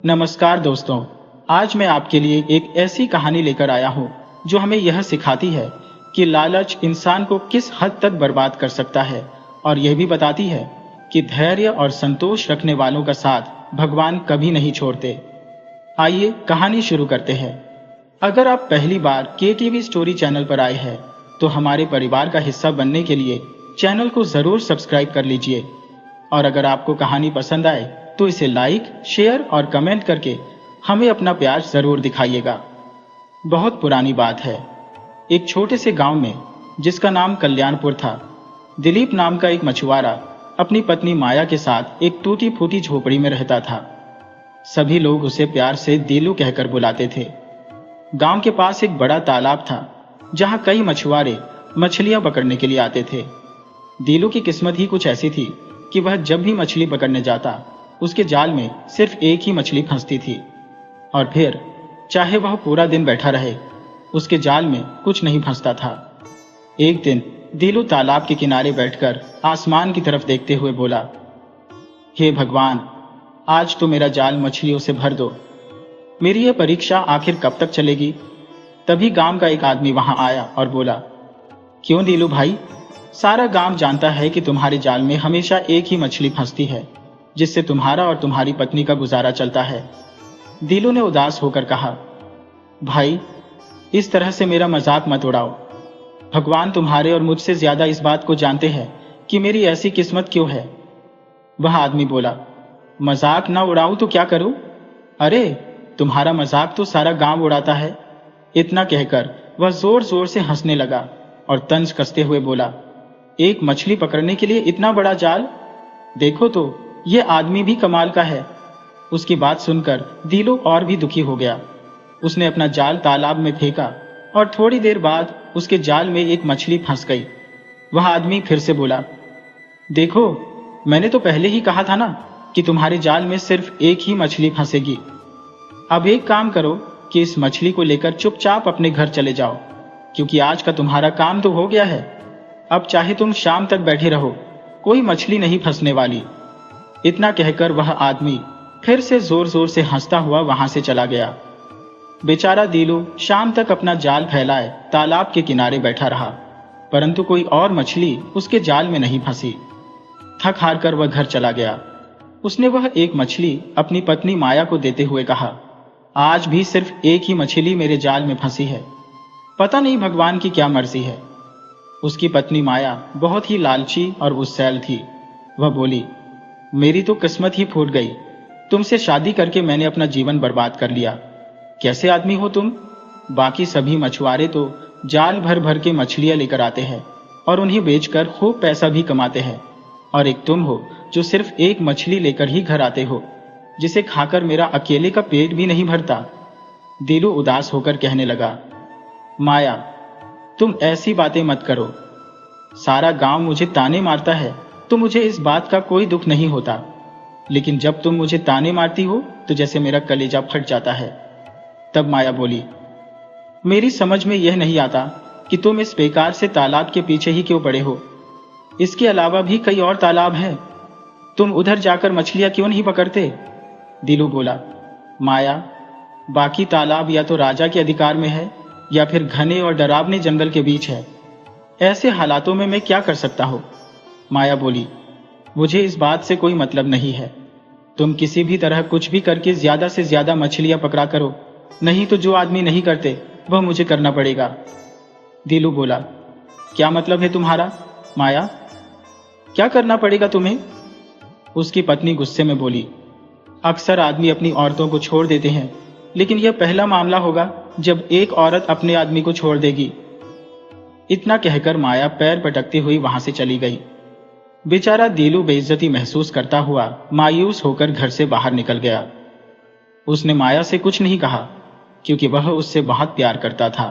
नमस्कार दोस्तों। आज मैं आपके लिए एक ऐसी कहानी लेकर आया हूँ जो हमें यह सिखाती है कि लालच इंसान को किस हद तक बर्बाद कर सकता है और यह भी बताती है कि धैर्य और संतोष रखने वालों का साथ भगवान कभी नहीं छोड़ते। आइए कहानी शुरू करते हैं। अगर आप पहली बार केटीवी स्टोरी चैनल पर आए हैं तो हमारे परिवार का हिस्सा बनने के लिए चैनल को जरूर सब्सक्राइब कर लीजिए। और अगर आपको कहानी पसंद आए तो इसे लाइक, शेयर और कमेंट करके हमें अपना प्यार जरूर दिखाइएगा। बहुत पुरानी बात है। एक छोटे से गांव में, जिसका नाम कल्याणपुर था, दिलीप नाम का एक मछुआरा अपनी पत्नी माया के साथ एक टूटी फूटी झोपड़ी में रहता था। सभी लोग उसे प्यार से दीलू कहकर बुलाते थे। गांव के पास एक बड़ा तालाब था जहां कई मछुआरे मछलियां पकड़ने के लिए आते थे। दीलू की किस्मत ही कुछ ऐसी थी कि वह जब भी मछली पकड़ने जाता उसके जाल में सिर्फ एक ही मछली फंसती थी, और फिर चाहे वह पूरा दिन बैठा रहे उसके जाल में कुछ नहीं फंसता था। एक दिन दीलू तालाब के किनारे बैठकर आसमान की तरफ देखते हुए बोला, हे भगवान, आज तो मेरा जाल मछलियों से भर दो। मेरी यह परीक्षा आखिर कब तक चलेगी। तभी गांव का एक आदमी वहां आया और बोला, क्यों दीलू भाई, सारा गांव जानता है कि तुम्हारे जाल में हमेशा एक ही मछली फंसती है जिससे तुम्हारा और तुम्हारी पत्नी का गुजारा चलता है। दीलू ने उदास होकर कहा, भाई, इस तरह से मेरा मजाक मत उड़ाओ। भगवान तुम्हारे और मुझसे ज्यादा इस बात को जानते हैं कि मेरी ऐसी किस्मत क्यों है। वह आदमी बोला, मजाक ना उड़ाऊं तो क्या करूं? अरे, तुम्हारा मजाक तो सारा गांव उड़ाता है। इतना कहकर वह जोर जोर से हंसने लगा और तंज कसते हुए बोला, एक मछली पकड़ने के लिए इतना बड़ा जाल? देखो तो, यह आदमी भी कमाल का है। उसकी बात सुनकर दीलू और भी दुखी हो गया। उसने अपना जाल तालाब में फेंका और थोड़ी देर बाद उसके जाल में एक मछली फंस गई। वह आदमी फिर से बोला, देखो, मैंने तो पहले ही कहा था ना कि तुम्हारे जाल में सिर्फ एक ही मछली फंसेगी। अब एक काम करो कि इस मछली को लेकर चुपचाप अपने घर चले जाओ, क्योंकि आज का तुम्हारा काम तो हो गया है। अब चाहे तुम शाम तक बैठे रहो, कोई मछली नहीं फंसने वाली। इतना कहकर वह आदमी फिर से जोर जोर से हंसता हुआ वहां से चला गया। बेचारा दीलू शाम तक अपना जाल फैलाए तालाब के किनारे बैठा रहा, परंतु कोई और मछली उसके जाल में नहीं फंसी। थक हार कर वह घर चला गया। उसने वह एक मछली अपनी पत्नी माया को देते हुए कहा, आज भी सिर्फ एक ही मछली मेरे जाल में फंसी है। पता नहीं भगवान की क्या मर्जी है। उसकी पत्नी माया बहुत ही लालची और गुस्सैल थी। वह बोली, मेरी तो किस्मत ही फूट गई। तुमसे शादी करके मैंने अपना जीवन बर्बाद कर लिया। कैसे आदमी हो तुम? बाकी सभी मछुआरे तो जाल भर भर के मछलियां लेकर आते हैं और उन्हें बेचकर खूब पैसा भी कमाते हैं, और एक तुम हो जो सिर्फ एक मछली लेकर ही घर आते हो, जिसे खाकर मेरा अकेले का पेट भी नहीं भरता। दीलू उदास होकर कहने लगा, माया, तुम ऐसी बातें मत करो। सारा गांव मुझे ताने मारता है तो मुझे इस बात का कोई दुख नहीं होता, लेकिन जब तुम मुझे ताने मारती हो तो जैसे मेरा कलेजा फट जाता है। तब माया बोली, मेरी समझ में यह नहीं आता कि तुम इस बेकार से तालाब के पीछे ही क्यों पड़े हो। इसके अलावा भी कई और तालाब हैं, तुम उधर जाकर मछलियां क्यों नहीं पकड़ते? दीलू बोला, माया, बाकी तालाब या तो राजा के अधिकार में है या फिर घने और डरावने जंगल के बीच है। ऐसे हालातों में मैं क्या कर सकता हूं? माया बोली, मुझे इस बात से कोई मतलब नहीं है। तुम किसी भी तरह कुछ भी करके ज्यादा से ज्यादा मछलियां पकड़ा करो, नहीं तो जो आदमी नहीं करते वह मुझे करना पड़ेगा। दीलू बोला, क्या मतलब है तुम्हारा माया? क्या करना पड़ेगा तुम्हें? उसकी पत्नी गुस्से में बोली, अक्सर आदमी अपनी औरतों को छोड़ देते हैं, लेकिन यह पहला मामला होगा जब एक औरत अपने आदमी को छोड़ देगी। इतना कहकर माया पैर पटकती हुई वहां से चली गई। बेचारा दीलू बेइज्जती महसूस करता हुआ मायूस होकर घर से बाहर निकल गया। उसने माया से कुछ नहीं कहा क्योंकि वह उससे बहुत प्यार करता था।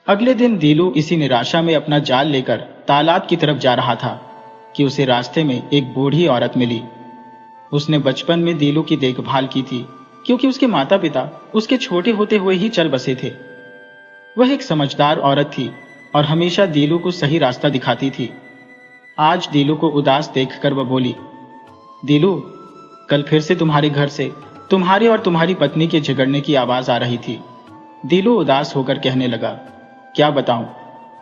अगले दिन दीलू इसी निराशा में अपना जाल लेकर तालाब की तरफ जा रहा था कि उसे रास्ते में एक बूढ़ी औरत मिली। उसने बचपन में दीलू की देखभाल की थी क्योंकि उसके माता पिता उसके छोटे होते हुए ही चल बसे थे। वह एक समझदार औरत थी और हमेशा दीलू को सही रास्ता दिखाती थी। आज दीलू को उदास देखकर वह बोली, दीलू, कल फिर से तुम्हारे घर से तुम्हारे और तुम्हारी पत्नी के झगड़ने की आवाज आ रही थी। दीलू उदास होकर कहने लगा, क्या बताऊं,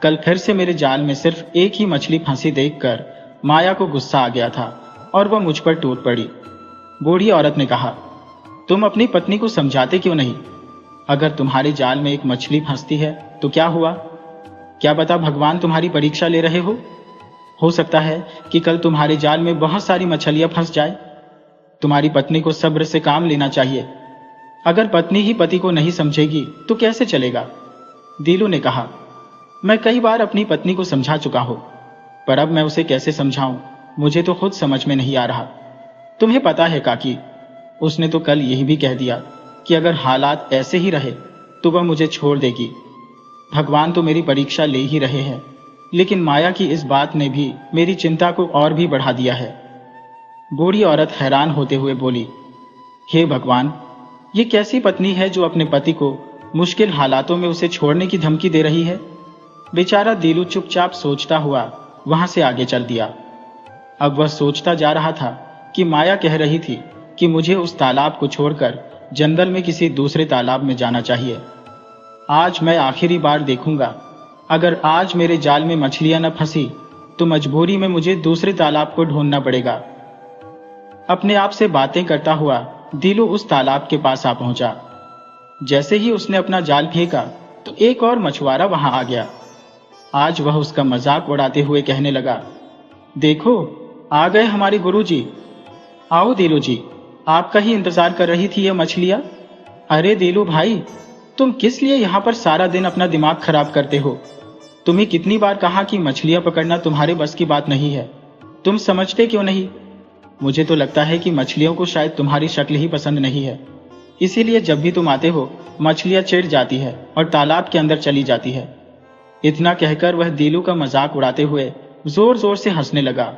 कल फिर से मेरे जाल में सिर्फ एक ही मछली फंसी देखकर माया को गुस्सा आ गया था और वह मुझ पर टूट पड़ी। बूढ़ी औरत ने कहा, तुम अपनी पत्नी को समझाते क्यों नहीं? अगर तुम्हारे जाल में एक मछली फंसती है तो क्या हुआ? क्या पता भगवान तुम्हारी परीक्षा ले रहे हो सकता है कि कल तुम्हारे जाल में बहुत सारी मछलियां फंस जाए। तुम्हारी पत्नी को सब्र से काम लेना चाहिए। अगर पत्नी ही पति को नहीं समझेगी तो कैसे चलेगा? दीलू ने कहा, मैं कई बार अपनी पत्नी को समझा चुका हूं, पर अब मैं उसे कैसे समझाऊं, मुझे तो खुद समझ में नहीं आ रहा। तुम्हें पता है काकी, उसने तो कल यही भी कह दिया कि अगर हालात ऐसे ही रहे तो वह मुझे छोड़ देगी। भगवान तो मेरी परीक्षा ले ही रहे हैं, लेकिन माया की इस बात ने भी मेरी चिंता को और भी बढ़ा दिया है। बूढ़ी औरत हैरान होते हुए बोली, हे भगवान, ये कैसी पत्नी है जो अपने पति को मुश्किल हालातों में उसे छोड़ने की धमकी दे रही है? बेचारा दीलू चुपचाप सोचता हुआ वहां से आगे चल दिया। अब वह सोचता जा रहा था कि माया कह रही थी कि मुझे उस तालाब को छोड़कर जंगल में किसी दूसरे तालाब में जाना चाहिए। आज मैं आखिरी बार देखूंगा, अगर आज मेरे जाल में मछलियां न फंसी तो मजबूरी में मुझे दूसरे तालाब को ढूंढना पड़ेगा। अपने आप से बातें करता हुआ दीलू उस तालाब के पास आ पहुंचा। जैसे ही उसने अपना जाल फेंका तो एक और मछुआरा वहां आ गया। आज वह उसका मजाक उड़ाते हुए कहने लगा, देखो आ गए हमारे गुरुजी। आओ दीलू जी, आपका ही इंतजार कर रही थी यह मछलियां। अरे दीलू भाई, तुम किस लिए यहाँ पर सारा दिन अपना दिमाग खराब करते हो? तुम्हें कितनी बार कहा कि मछलियां पकड़ना तुम्हारे बस की बात नहीं है, तुम समझते क्यों नहीं? मुझे तो लगता है कि मछलियों को शायद तुम्हारी शक्ल ही पसंद नहीं है, इसीलिए जब भी तुम आते हो मछलियां चिढ़ जाती है और तालाब के अंदर चली जाती है। इतना कहकर वह दीलू का मजाक उड़ाते हुए जोर जोर से हंसने लगा।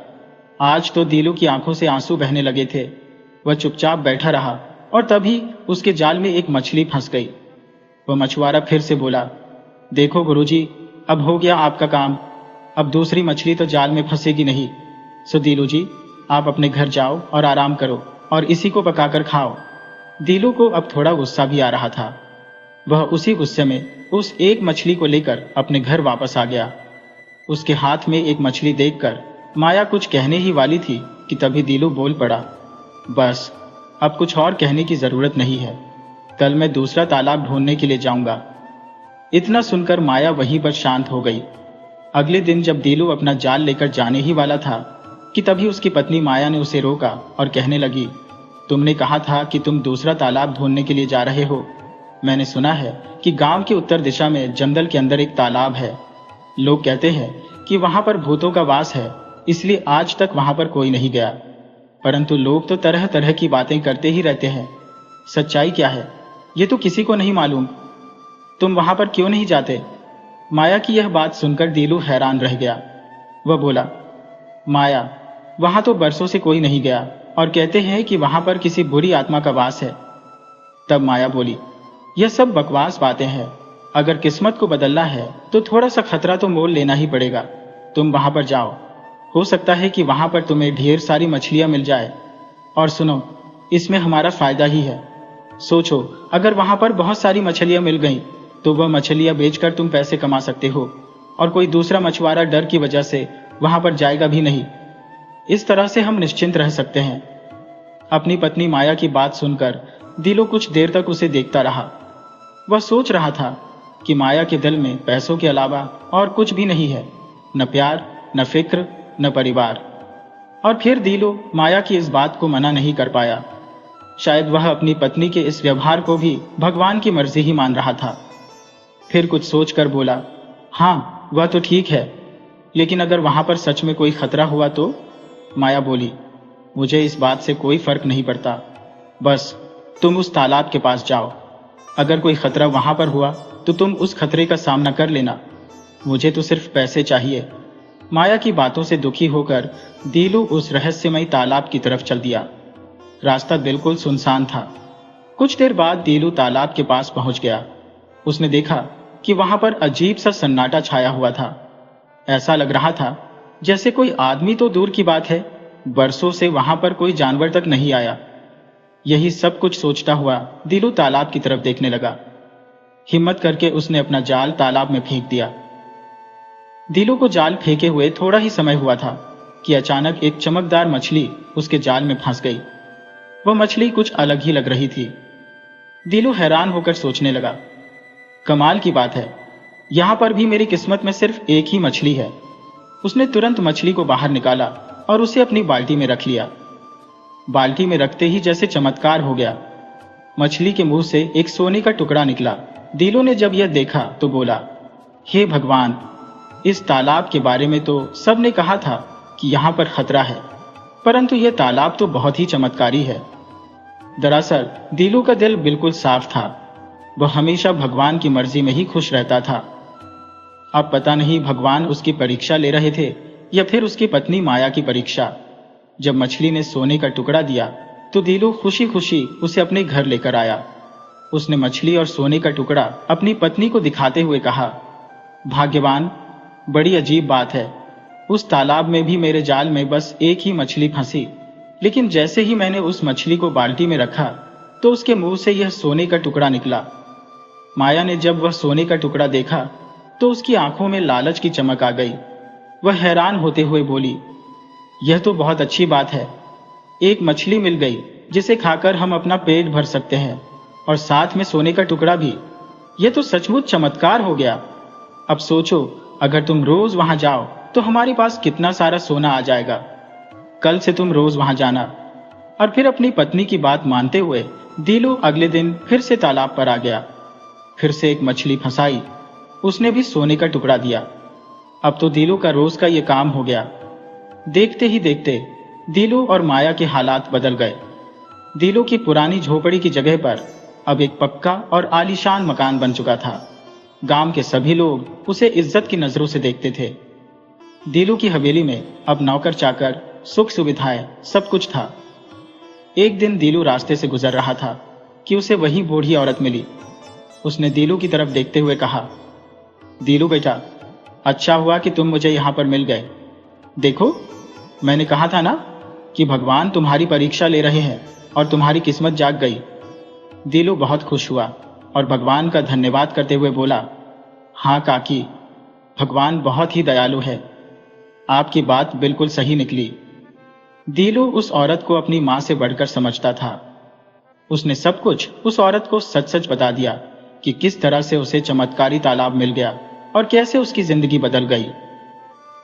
आज तो दीलू की आंखों से आंसू बहने लगे थे। वह चुपचाप बैठा रहा और तभी उसके जाल में एक मछली फंस गई। वह मछुआरा फिर से बोला, देखो गुरुजी, अब हो गया आपका काम, अब दूसरी मछली तो जाल में फंसेगी नहीं। सो दीलू जी, आप अपने घर जाओ और आराम करो और इसी को पकाकर खाओ। दीलू को अब थोड़ा गुस्सा भी आ रहा था। वह उसी गुस्से में उस एक मछली को लेकर अपने घर वापस आ गया। उसके हाथ में एक मछली देखकर माया कुछ कहने ही वाली थी कि तभी दीलू बोल पड़ा, बस अब कुछ और कहने की जरूरत नहीं है, कल मैं दूसरा तालाब ढूंढने के लिए जाऊंगा। इतना सुनकर माया वहीं पर शांत हो गई। अगले दिन जब दीलू अपना जाल लेकर जाने ही वाला था कि तभी उसकी पत्नी माया ने उसे रोका और कहने लगी, तुमने कहा था कि तुम दूसरा तालाब ढूंढने के लिए जा रहे हो। मैंने सुना है कि गांव के उत्तर दिशा में जंगल के अंदर एक तालाब है। लोग कहते हैं कि वहां पर भूतों का वास है, इसलिए आज तक वहां पर कोई नहीं गया। परंतु लोग तो तरह तरह की बातें करते ही रहते हैं। सच्चाई क्या है ये तो किसी को नहीं मालूम। तुम वहां पर क्यों नहीं जाते? माया की यह बात सुनकर दीलू हैरान रह गया। वह बोला, माया, वहां तो बरसों से कोई नहीं गया और कहते हैं कि वहां पर किसी बुरी आत्मा का वास है। तब माया बोली, यह सब बकवास बातें हैं। अगर किस्मत को बदलना है तो थोड़ा सा खतरा तो मोल लेना ही पड़ेगा। तुम वहां पर जाओ, हो सकता है कि वहां पर तुम्हें ढेर सारी मछलियां मिल जाए। और सुनो, इसमें हमारा फायदा ही है। सोचो, अगर वहां पर बहुत सारी मछलियां मिल गईं तो वह मछलियां बेचकर तुम पैसे कमा सकते हो और कोई दूसरा मछुआरा डर की वजह से वहां पर जाएगा भी नहीं। इस तरह से हम निश्चिंत रह सकते हैं। अपनी पत्नी माया की बात सुनकर दीलू कुछ देर तक उसे देखता रहा। वह सोच रहा था कि माया के दिल में पैसों के अलावा और कुछ भी नहीं है, न प्यार, न फिक्र, न परिवार। और फिर दीलू माया की इस बात को मना नहीं कर पाया। शायद वह अपनी पत्नी के इस व्यवहार को भी भगवान की मर्जी ही मान रहा था। फिर कुछ सोचकर बोला, हाँ वह तो ठीक है, लेकिन अगर वहां पर सच में कोई खतरा हुआ तो? माया बोली, मुझे इस बात से कोई फर्क नहीं पड़ता, बस तुम उस तालाब के पास जाओ। अगर कोई खतरा वहां पर हुआ तो तुम उस खतरे का सामना कर लेना, मुझे तो सिर्फ पैसे चाहिए। माया की बातों से दुखी होकर दीलू उस रहस्यमयी तालाब की तरफ चल दिया। रास्ता बिल्कुल सुनसान था। कुछ देर बाद दीलू तालाब के पास पहुंच गया। उसने देखा कि वहां पर अजीब सा सन्नाटा छाया हुआ था। ऐसा लग रहा था जैसे कोई आदमी तो दूर की बात है, बरसों से वहां पर कोई जानवर तक नहीं आया। यही सब कुछ सोचता हुआ दीलू तालाब की तरफ देखने लगा। हिम्मत करके उसने अपना जाल तालाब में फेंक दिया। दीलू को जाल फेंके हुए थोड़ा ही समय हुआ था कि अचानक एक चमकदार मछली उसके जाल में फंस गई। वह मछली कुछ अलग ही लग रही थी। दीलू हैरान होकर सोचने लगा, कमाल की बात है, यहां पर भी मेरी किस्मत में सिर्फ एक ही मछली है। उसने तुरंत मछली को बाहर निकाला और उसे अपनी बाल्टी में रख लिया। बाल्टी में रखते ही जैसे चमत्कार हो गया, मछली के मुंह से एक सोने का टुकड़ा निकला। दीलू ने जब यह देखा तो बोला, हे भगवान, इस तालाब के बारे में तो सबने कहा था कि यहाँ पर खतरा है, परंतु यह तालाब तो बहुत ही चमत्कारी है। दरअसल दीलू का दिल बिल्कुल साफ था। वह हमेशा भगवान की मर्जी में ही खुश रहता था। अब पता नहीं भगवान उसकी परीक्षा ले रहे थे या फिर उसकी पत्नी माया की परीक्षा। जब मछली ने सोने का टुकड़ा दिया तो दीलू खुशी खुशी उसे अपने घर लेकर आया। उसने मछली और सोने का टुकड़ा अपनी पत्नी को दिखाते हुए कहा, भाग्यवान, बड़ी अजीब बात है, उस तालाब में भी मेरे जाल में बस एक ही मछली फंसी, लेकिन जैसे ही मैंने उस मछली को बाल्टी में रखा तो उसके मुंह से यह सोने का टुकड़ा निकला। माया ने जब वह सोने का टुकड़ा देखा तो उसकी आंखों में लालच की चमक आ गई। वह हैरान होते हुए बोली, यह तो बहुत अच्छी बात है, एक मछली मिल गई जिसे खाकर हम अपना पेट भर सकते हैं और साथ में सोने का टुकड़ा भी। यह तो सचमुच चमत्कार हो गया। अब सोचो, अगर तुम रोज वहां जाओ तो हमारे पास कितना सारा सोना आ जाएगा। कल से तुम रोज वहां जाना। और फिर अपनी पत्नी की बात मानते हुए दीलू अगले दिन फिर से तालाब पर आ गया। फिर से एक मछली फंसाई, उसने भी सोने का टुकड़ा दिया। अब तो दीलू का रोज का यह काम हो गया। देखते ही देखते दीलू और माया के हालात बदल गए। दीलू की पुरानी झोपड़ी की जगह पर अब एक पक्का और आलीशान मकान बन चुका था। गांव के सभी लोग उसे इज्जत की नजरों से देखते थे। दीलू की हवेली में अब नौकर चाकर, सुख सुविधाएं, सब कुछ था। एक दिन दीलू रास्ते से गुजर रहा था कि उसे वही बूढ़ी औरत मिली। उसने दीलू की तरफ देखते हुए कहा, दीलू बेटा, अच्छा हुआ कि तुम मुझे यहां पर मिल गए। देखो, मैंने कहा था ना कि भगवान तुम्हारी परीक्षा ले रहे हैं और तुम्हारी किस्मत जाग गई। दीलू बहुत खुश हुआ और भगवान का धन्यवाद करते हुए बोला, हाँ काकी, भगवान बहुत ही दयालु है, आपकी बात बिल्कुल सही निकली। दीलू उस औरत को अपनी मां से बढ़कर समझता था। उसने सब कुछ उस औरत को सच सच बता दिया कि किस तरह से उसे चमत्कारी तालाब मिल गया और कैसे उसकी जिंदगी बदल गई।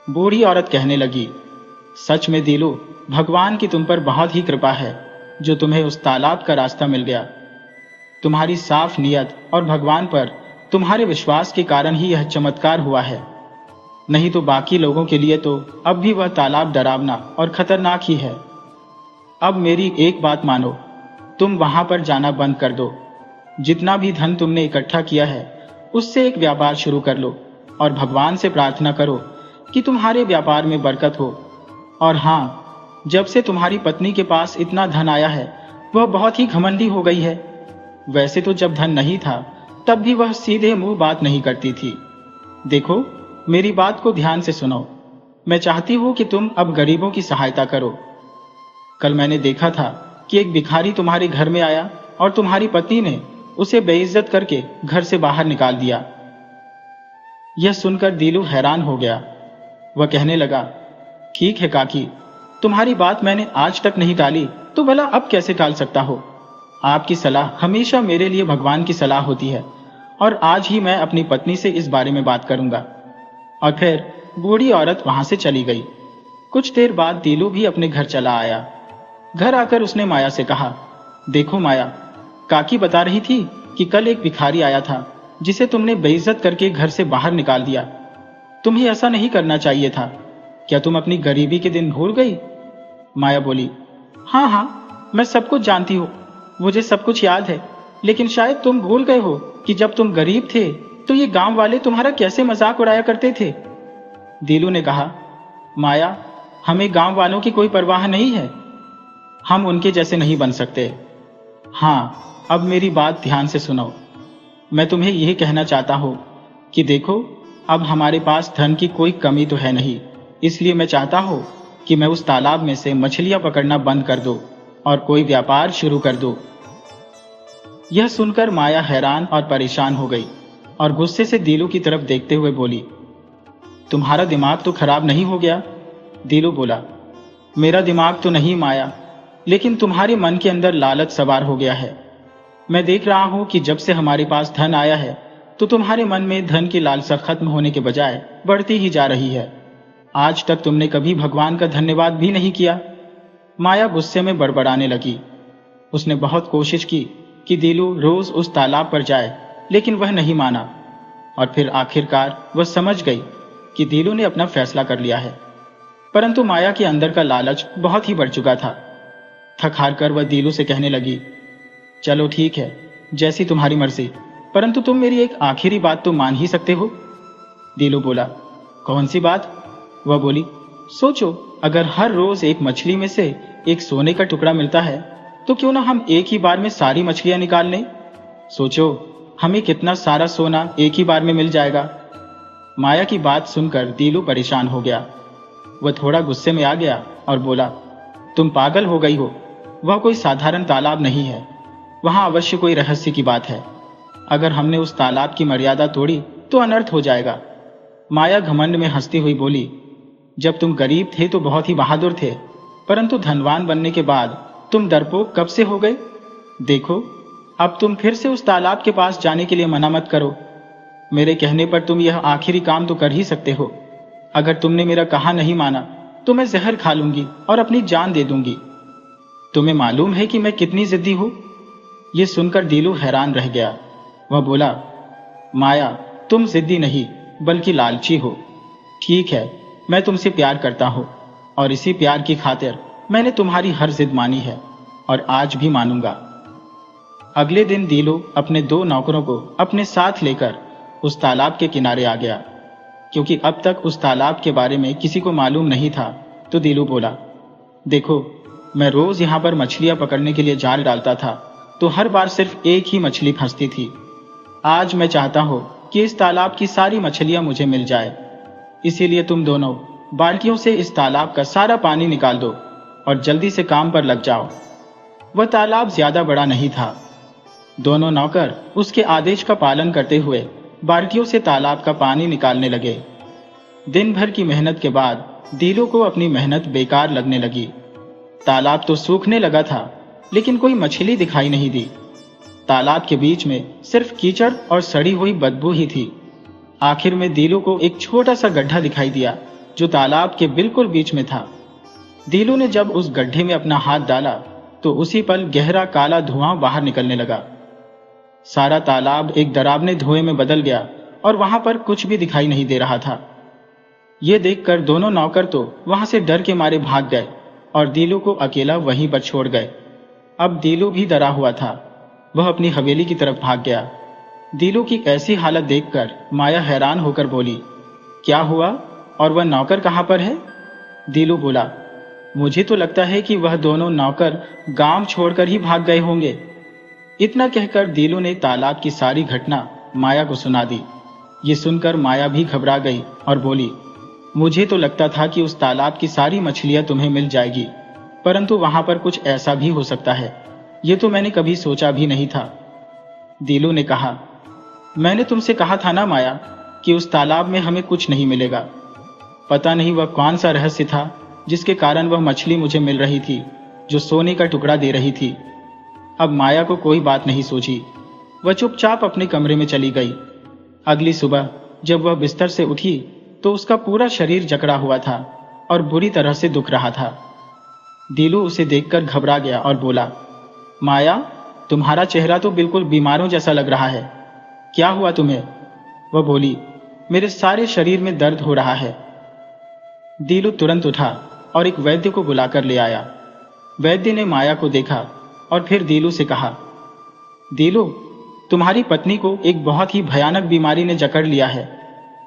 बूढ़ी औरत कहने लगी, सच में दीलू, भगवान की तुम पर बहुत ही कृपा है जो तुम्हें उस तालाब का रास्ता मिल गया। तुम्हारी साफ नियत और भगवान पर तुम्हारे विश्वास के कारण ही यह चमत्कार हुआ है, नहीं तो बाकी लोगों के लिए तो अब भी वह तालाब डरावना और खतरनाक ही है। अब मेरी एक बात मानो, तुम वहां पर जाना बंद कर दो। जितना भी धन तुमने इकट्ठा किया है उससे एक व्यापार शुरू कर लो और भगवान से प्रार्थना करो कि तुम्हारे व्यापार में बरकत हो। और हाँ, जब से तुम्हारी पत्नी के पास इतना धन आया है वह बहुत ही घमंडी हो गई है। वैसे तो जब धन नहीं था तब भी वह सीधे मुंह बात नहीं करती थी। देखो, मेरी बात को ध्यान से सुनो। मैं चाहती हूं कि तुम अब गरीबों की सहायता करो। कल मैंने देखा था कि एक भिखारी तुम्हारे घर में आया और तुम्हारी पत्नी ने उसे बेइज्जत करके घर से बाहर निकाल दिया। यह सुनकर दीलू हैरान हो गया। वह कहने लगा, ठीक है काकी, तुम्हारी बात मैंने आज तक नहीं टाली तो भला अब कैसे टाल सकता हो। आपकी सलाह हमेशा मेरे लिए भगवान की सलाह होती है और आज ही मैं अपनी पत्नी से इस बारे में बात करूंगा। और फिर बूढ़ी औरत वहां से चली गई। कुछ देर बाद दीलू भी अपने घर चला आया। घर आकर उसने माया से कहा, देखो माया, काकी बता रही थी कि कल एक भिखारी आया था जिसे तुमने बेइज्जत करके घर से बाहर निकाल दिया। तुम्हें ऐसा नहीं करना चाहिए था। क्या तुम अपनी गरीबी के दिन भूल गई? माया बोली, हाँ हाँ, मैं सब कुछ जानती हूँ, मुझे सब कुछ याद है, लेकिन शायद तुम भूल गए हो कि जब तुम गरीब थे तो ये गांव वाले तुम्हारा कैसे मजाक उड़ाया करते थे। दीलू ने कहा, माया, हमें गांव वालों की कोई परवाह नहीं है, हम उनके जैसे नहीं बन सकते। हाँ, अब मेरी बात ध्यान से सुनो। मैं तुम्हें यही कहना चाहता हूं कि देखो, अब हमारे पास धन की कोई कमी तो है नहीं, इसलिए मैं चाहता हूं कि मैं उस तालाब में से मछलियां पकड़ना बंद कर दूं और कोई व्यापार शुरू कर दो। यह सुनकर माया हैरान और परेशान हो गई और गुस्से से दीलू की तरफ देखते हुए बोली, तुम्हारा दिमाग तो खराब नहीं हो गया? दीलू बोला, मेरा दिमाग तो नहीं माया, लेकिन तुम्हारे मन के अंदर लालच सवार हो गया है। मैं देख रहा हूं कि जब से हमारे पास धन आया है तो तुम्हारे मन में धन की लालसा खत्म होने के बजाय बढ़ती ही जा रही है। आज तक तुमने कभी भगवान का धन्यवाद भी नहीं किया। माया गुस्से में बड़बड़ाने लगी। उसने बहुत कोशिश की कि दीलू रोज उस तालाब पर जाए, लेकिन वह नहीं माना। और फिर आखिरकार वह समझ गई कि दीलू ने अपना फैसला कर लिया है। परंतु माया के अंदर का लालच बहुत ही बढ़ चुका था। थक हार कर वह दीलू से कहने लगी, चलो ठीक है, जैसी तुम्हारी मर्जी, परंतु तुम मेरी एक आखिरी बात तो मान ही सकते हो। दीलू बोला, कौन सी बात? वह बोली, सोचो, अगर हर रोज एक मछली में से एक सोने का टुकड़ा मिलता है तो क्यों ना हम एक ही बार में सारी मछलियां निकाल लें। सोचो, हमें कितना सारा सोना एक ही बार में मिल जाएगा। माया की बात सुनकर दीलू परेशान हो गया। वह थोड़ा गुस्से में आ गया और बोला, तुम पागल हो गई हो। वह कोई साधारण तालाब नहीं है, वहां अवश्य कोई रहस्य की बात है। अगर हमने उस तालाब की मर्यादा तोड़ी तो अनर्थ हो जाएगा। माया घमंड में हंसती हुई बोली, जब तुम गरीब थे तो बहुत ही बहादुर थे, परंतु धनवान बनने के बाद तुम डरपोक कब से हो गए। देखो, अब तुम फिर से उस तालाब के पास जाने के लिए मना मत करो। मेरे कहने पर तुम यह आखिरी काम तो कर ही सकते हो। अगर तुमने मेरा कहा नहीं माना तो मैं जहर खा लूंगी और अपनी जान दे दूंगी। तुम्हें मालूम है कि मैं कितनी जिद्दी हूं। यह सुनकर दीलू हैरान रह गया। वह बोला, माया, तुम जिद्दी नहीं बल्कि लालची हो। ठीक है, मैं तुमसे प्यार करता हूं और इसी प्यार की खातिर मैंने तुम्हारी हर जिद मानी है और आज भी मानूंगा। अगले दिन दीलू अपने 2 नौकरों को अपने साथ लेकर उस तालाब के किनारे आ गया। क्योंकि अब तक उस तालाब के बारे में किसी को मालूम नहीं था, तो दीलू बोला, देखो, मैं रोज यहां पर मछलियां पकड़ने के लिए जाल डालता था तो हर बार सिर्फ एक ही मछली फंसती थी। आज मैं चाहता हूं कि इस तालाब की सारी मछलियां मुझे मिल जाए। इसीलिए तुम दोनों बाल्टियों से इस तालाब का सारा पानी निकाल दो और जल्दी से काम पर लग जाओ। वह तालाब ज्यादा बड़ा नहीं था। दोनों नौकर उसके आदेश का पालन करते हुए बाल्टियों से तालाब का पानी निकालने लगे। दिन भर की मेहनत के बाद दीलू को अपनी मेहनत बेकार लगने लगी। तालाब तो सूखने लगा था, लेकिन कोई मछली दिखाई नहीं दी। तालाब के बीच में सिर्फ कीचड़ और सड़ी हुई बदबू ही थी। आखिर में दीलू को एक छोटा सा गड्ढा दिखाई दिया जो तालाब के बिल्कुल बीच में था। दीलू ने जब उस गड्ढे में अपना हाथ डाला तो उसी पल गहरा काला धुआं बाहर निकलने लगा। सारा तालाब एक डरावने धुएं में बदल गया और वहां पर कुछ भी दिखाई नहीं दे रहा था। यह देखकर दोनों नौकर तो वहां से डर के मारे भाग गए और दीलू को अकेला वहीं पर छोड़ गए। अब दीलू भी डरा हुआ था। वह अपनी हवेली की तरफ भाग गया। दीलू की ऐसी हालत देखकर माया हैरान होकर बोली, क्या हुआ और वह नौकर कहां पर है? दीलू बोला, मुझे तो लगता है कि वह दोनों नौकर गांव छोड़कर ही भाग गए होंगे। इतना कहकर दीलू ने तालाब की सारी घटना माया को सुना दी। ये सुनकर माया भी घबरा गई और बोली, मुझे तो लगता था कि उस तालाब की सारी मछलियां तुम्हें मिल जाएगी, परंतु वहां पर कुछ ऐसा भी हो सकता है, ये तो मैंने कभी सोचा भी नहीं था। दीलू ने कहा, मैंने तुमसे कहा था ना माया कि उस तालाब में हमें कुछ नहीं मिलेगा। पता नहीं वह कौन सा रहस्य था जिसके कारण वह मछली मुझे मिल रही थी जो सोने का टुकड़ा दे रही थी। अब माया को कोई बात नहीं सूझी। वह चुपचाप अपने कमरे में चली गई। अगली सुबह जब वह बिस्तर से उठी तो उसका पूरा शरीर जकड़ा हुआ था और बुरी तरह से दुख रहा था। दीलू उसे देखकर घबरा गया और बोला, माया, तुम्हारा चेहरा तो बिल्कुल बीमारों जैसा लग रहा है। क्या हुआ तुम्हें? वह बोली, मेरे सारे शरीर में दर्द हो रहा है। दीलू तुरंत उठा और एक वैद्य को बुलाकर ले आया। वैद्य ने माया को देखा और फिर दीलू से कहा, दीलू, तुम्हारी पत्नी को एक बहुत ही भयानक बीमारी ने जकड़ लिया है।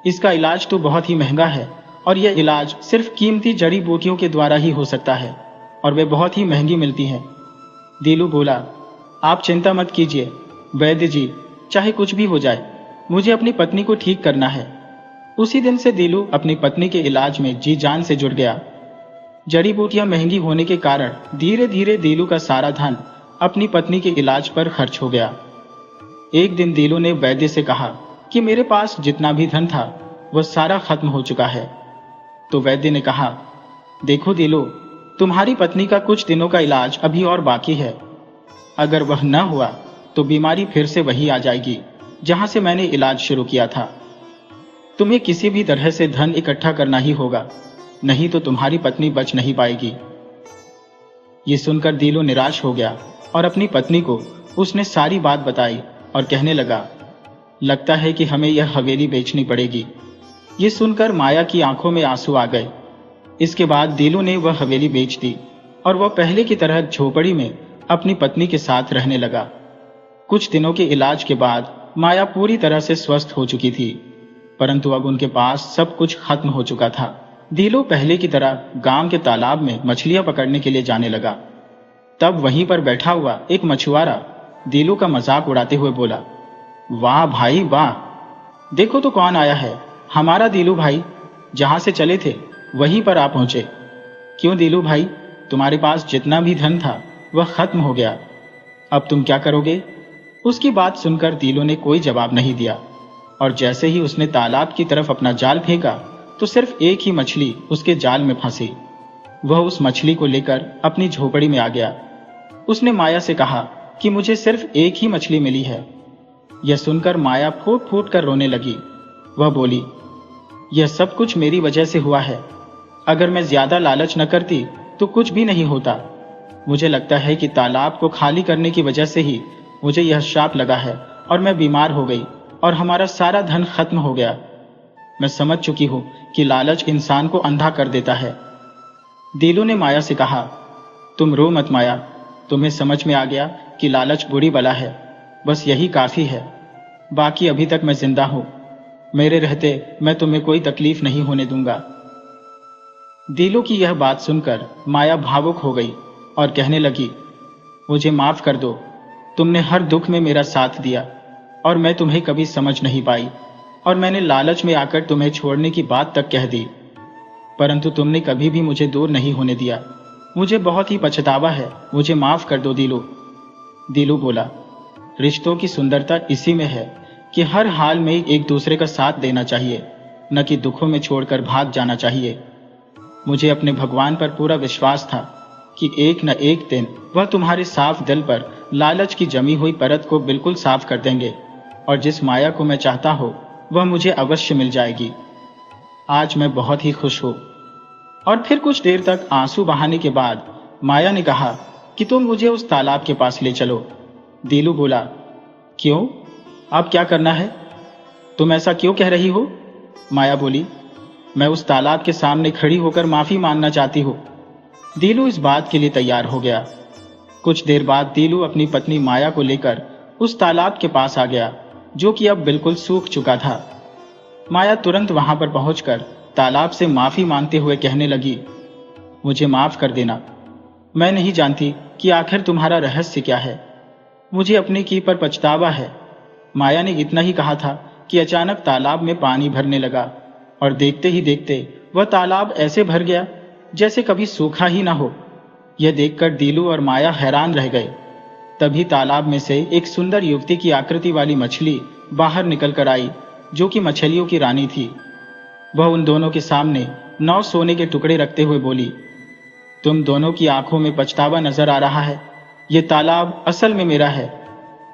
इसका इलाज तो बहुत ही महंगा है और यह इलाज सिर्फ कीमती जड़ी बूटियों के द्वारा ही हो सकता है और वे बहुत ही महंगी मिलती हैं। दीलू बोला, आप चिंता मत कीजिए वैद्य जी, चाहे कुछ भी हो जाए, मुझे अपनी पत्नी को ठीक करना है। उसी दिन से दीलू अपनी पत्नी के इलाज में जी जान से जुट गया। जड़ी बूटियां महंगी होने के कारण धीरे धीरे दीलू का सारा धन अपनी पत्नी के इलाज पर खर्च हो गया। एक दिन दीलू ने वैद्य से कहा कि मेरे पास जितना भी धन था वह सारा खत्म हो चुका है। तो वैद्य ने कहा, देखो दीलू, तुम्हारी पत्नी का कुछ दिनों का इलाज अभी और बाकी है। अगर वह न हुआ तो बीमारी फिर से वही आ जाएगी जहां से मैंने इलाज शुरू किया था। तुम्हें किसी भी तरह से धन इकट्ठा करना ही होगा, नहीं तो तुम्हारी पत्नी बच नहीं पाएगी। ये सुनकर दीलू निराश हो गया और अपनी पत्नी को उसने सारी बात बताई और कहने लगा, लगता है कि हमें यह हवेली बेचनी पड़ेगी। ये सुनकर माया की आंखों में आंसू आ गए। इसके बाद दीलू ने वह हवेली बेच दी और वह पहले की तरह झोपड़ी में अपनी पत्नी के साथ रहने लगा। कुछ दिनों के इलाज के बाद माया पूरी तरह से स्वस्थ हो चुकी थी, परंतु अब उनके पास सब कुछ खत्म हो चुका था। दीलू पहले की तरह गांव के तालाब में मछलियां पकड़ने के लिए जाने लगा। तब वहीं पर बैठा हुआ एक मछुआरा दीलू का मजाक उड़ाते हुए बोला, वाह भाई वाह, देखो तो कौन आया है, हमारा दीलू भाई। जहां से चले थे वहीं पर आ पहुंचे। क्यों दीलू भाई, तुम्हारे पास जितना भी धन था वह खत्म हो गया, अब तुम क्या करोगे? उसकी बात सुनकर दीलू ने कोई जवाब नहीं दिया और जैसे ही उसने तालाब की तरफ अपना जाल फेंका तो सिर्फ एक ही मछली उसके जाल में फंसी। वह उस मछली को लेकर अपनी झोपड़ी में आ गया। उसने माया से कहा कि मुझे सिर्फ एक ही मछली मिली है। यह सुनकर माया फूट फूट कर रोने लगी। वह बोली, यह सब कुछ मेरी वजह से हुआ है। अगर मैं ज्यादा लालच न करती तो कुछ भी नहीं होता। मुझे लगता है कि तालाब को खाली करने की वजह से ही मुझे यह श्राप लगा है और मैं बीमार हो गई और हमारा सारा धन खत्म हो गया। मैं समझ चुकी हूं कि लालच इंसान को अंधा कर देता है। दीलू ने माया से कहा, तुम रो मत माया, तुम्हें समझ में आ गया कि लालच बुरी बला है, बस यही काफी है। बाकी अभी तक मैं जिंदा हूं, मेरे रहते मैं तुम्हें कोई तकलीफ नहीं होने दूंगा। दीलू की यह बात सुनकर माया भावुक हो गई और कहने लगी, मुझे माफ कर दो, तुमने हर दुख में मेरा साथ दिया और मैं तुम्हें कभी समझ नहीं पाई और मैंने लालच में आकर तुम्हें छोड़ने की बात तक कह दी, परंतु तुमने कभी भी मुझे दूर नहीं होने दिया। मुझे बहुत ही पछतावा है, मुझे माफ कर दो दीलू। दीलू बोला, रिश्तों की सुंदरता इसी में है कि हर हाल में एक दूसरे का साथ देना चाहिए, न कि दुखों में छोड़कर भाग जाना चाहिए। मुझे अपने भगवान पर पूरा विश्वास था कि एक न एक दिन वह तुम्हारे साफ दिल पर लालच की जमी हुई परत को बिल्कुल साफ कर देंगे और जिस माया को मैं चाहता हूं वह मुझे अवश्य मिल जाएगी। आज मैं बहुत ही खुश हूं। और फिर कुछ देर तक आंसू बहाने के बाद माया ने कहा कि तुम मुझे उस तालाब के पास ले चलो। दीलू बोला, क्यों, अब क्या करना है? तुम ऐसा क्यों कह रही हो? माया बोली, मैं उस तालाब के सामने खड़ी होकर माफी मांगना चाहती हूँ। दीलू इस बात के लिए तैयार हो गया। कुछ देर बाद दीलू अपनी पत्नी माया को लेकर उस तालाब के पास आ गया जो कि अब बिल्कुल सूख चुका था। माया तुरंत वहां पर पहुंचकर तालाब से माफी मांगते हुए कहने लगी, मुझे माफ कर देना, मैं नहीं जानती कि आखिर तुम्हारा रहस्य क्या है। मुझे अपने की पर पछतावा है। माया ने इतना ही कहा था कि अचानक तालाब में पानी भरने लगा और देखते ही देखते वह तालाब ऐसे भर गया जैसे कभी सूखा ही ना हो। यह देखकर दीलू और माया हैरान रह गए। तभी तालाब में से एक सुंदर युवती की आकृति वाली मछली बाहर निकल कर आई जो कि मछलियों की रानी थी। वह उन दोनों के सामने 9 सोने के टुकड़े रखते हुए बोली, तुम दोनों की आंखों में पछतावा नजर आ रहा है। ये तालाब असल में मेरा है।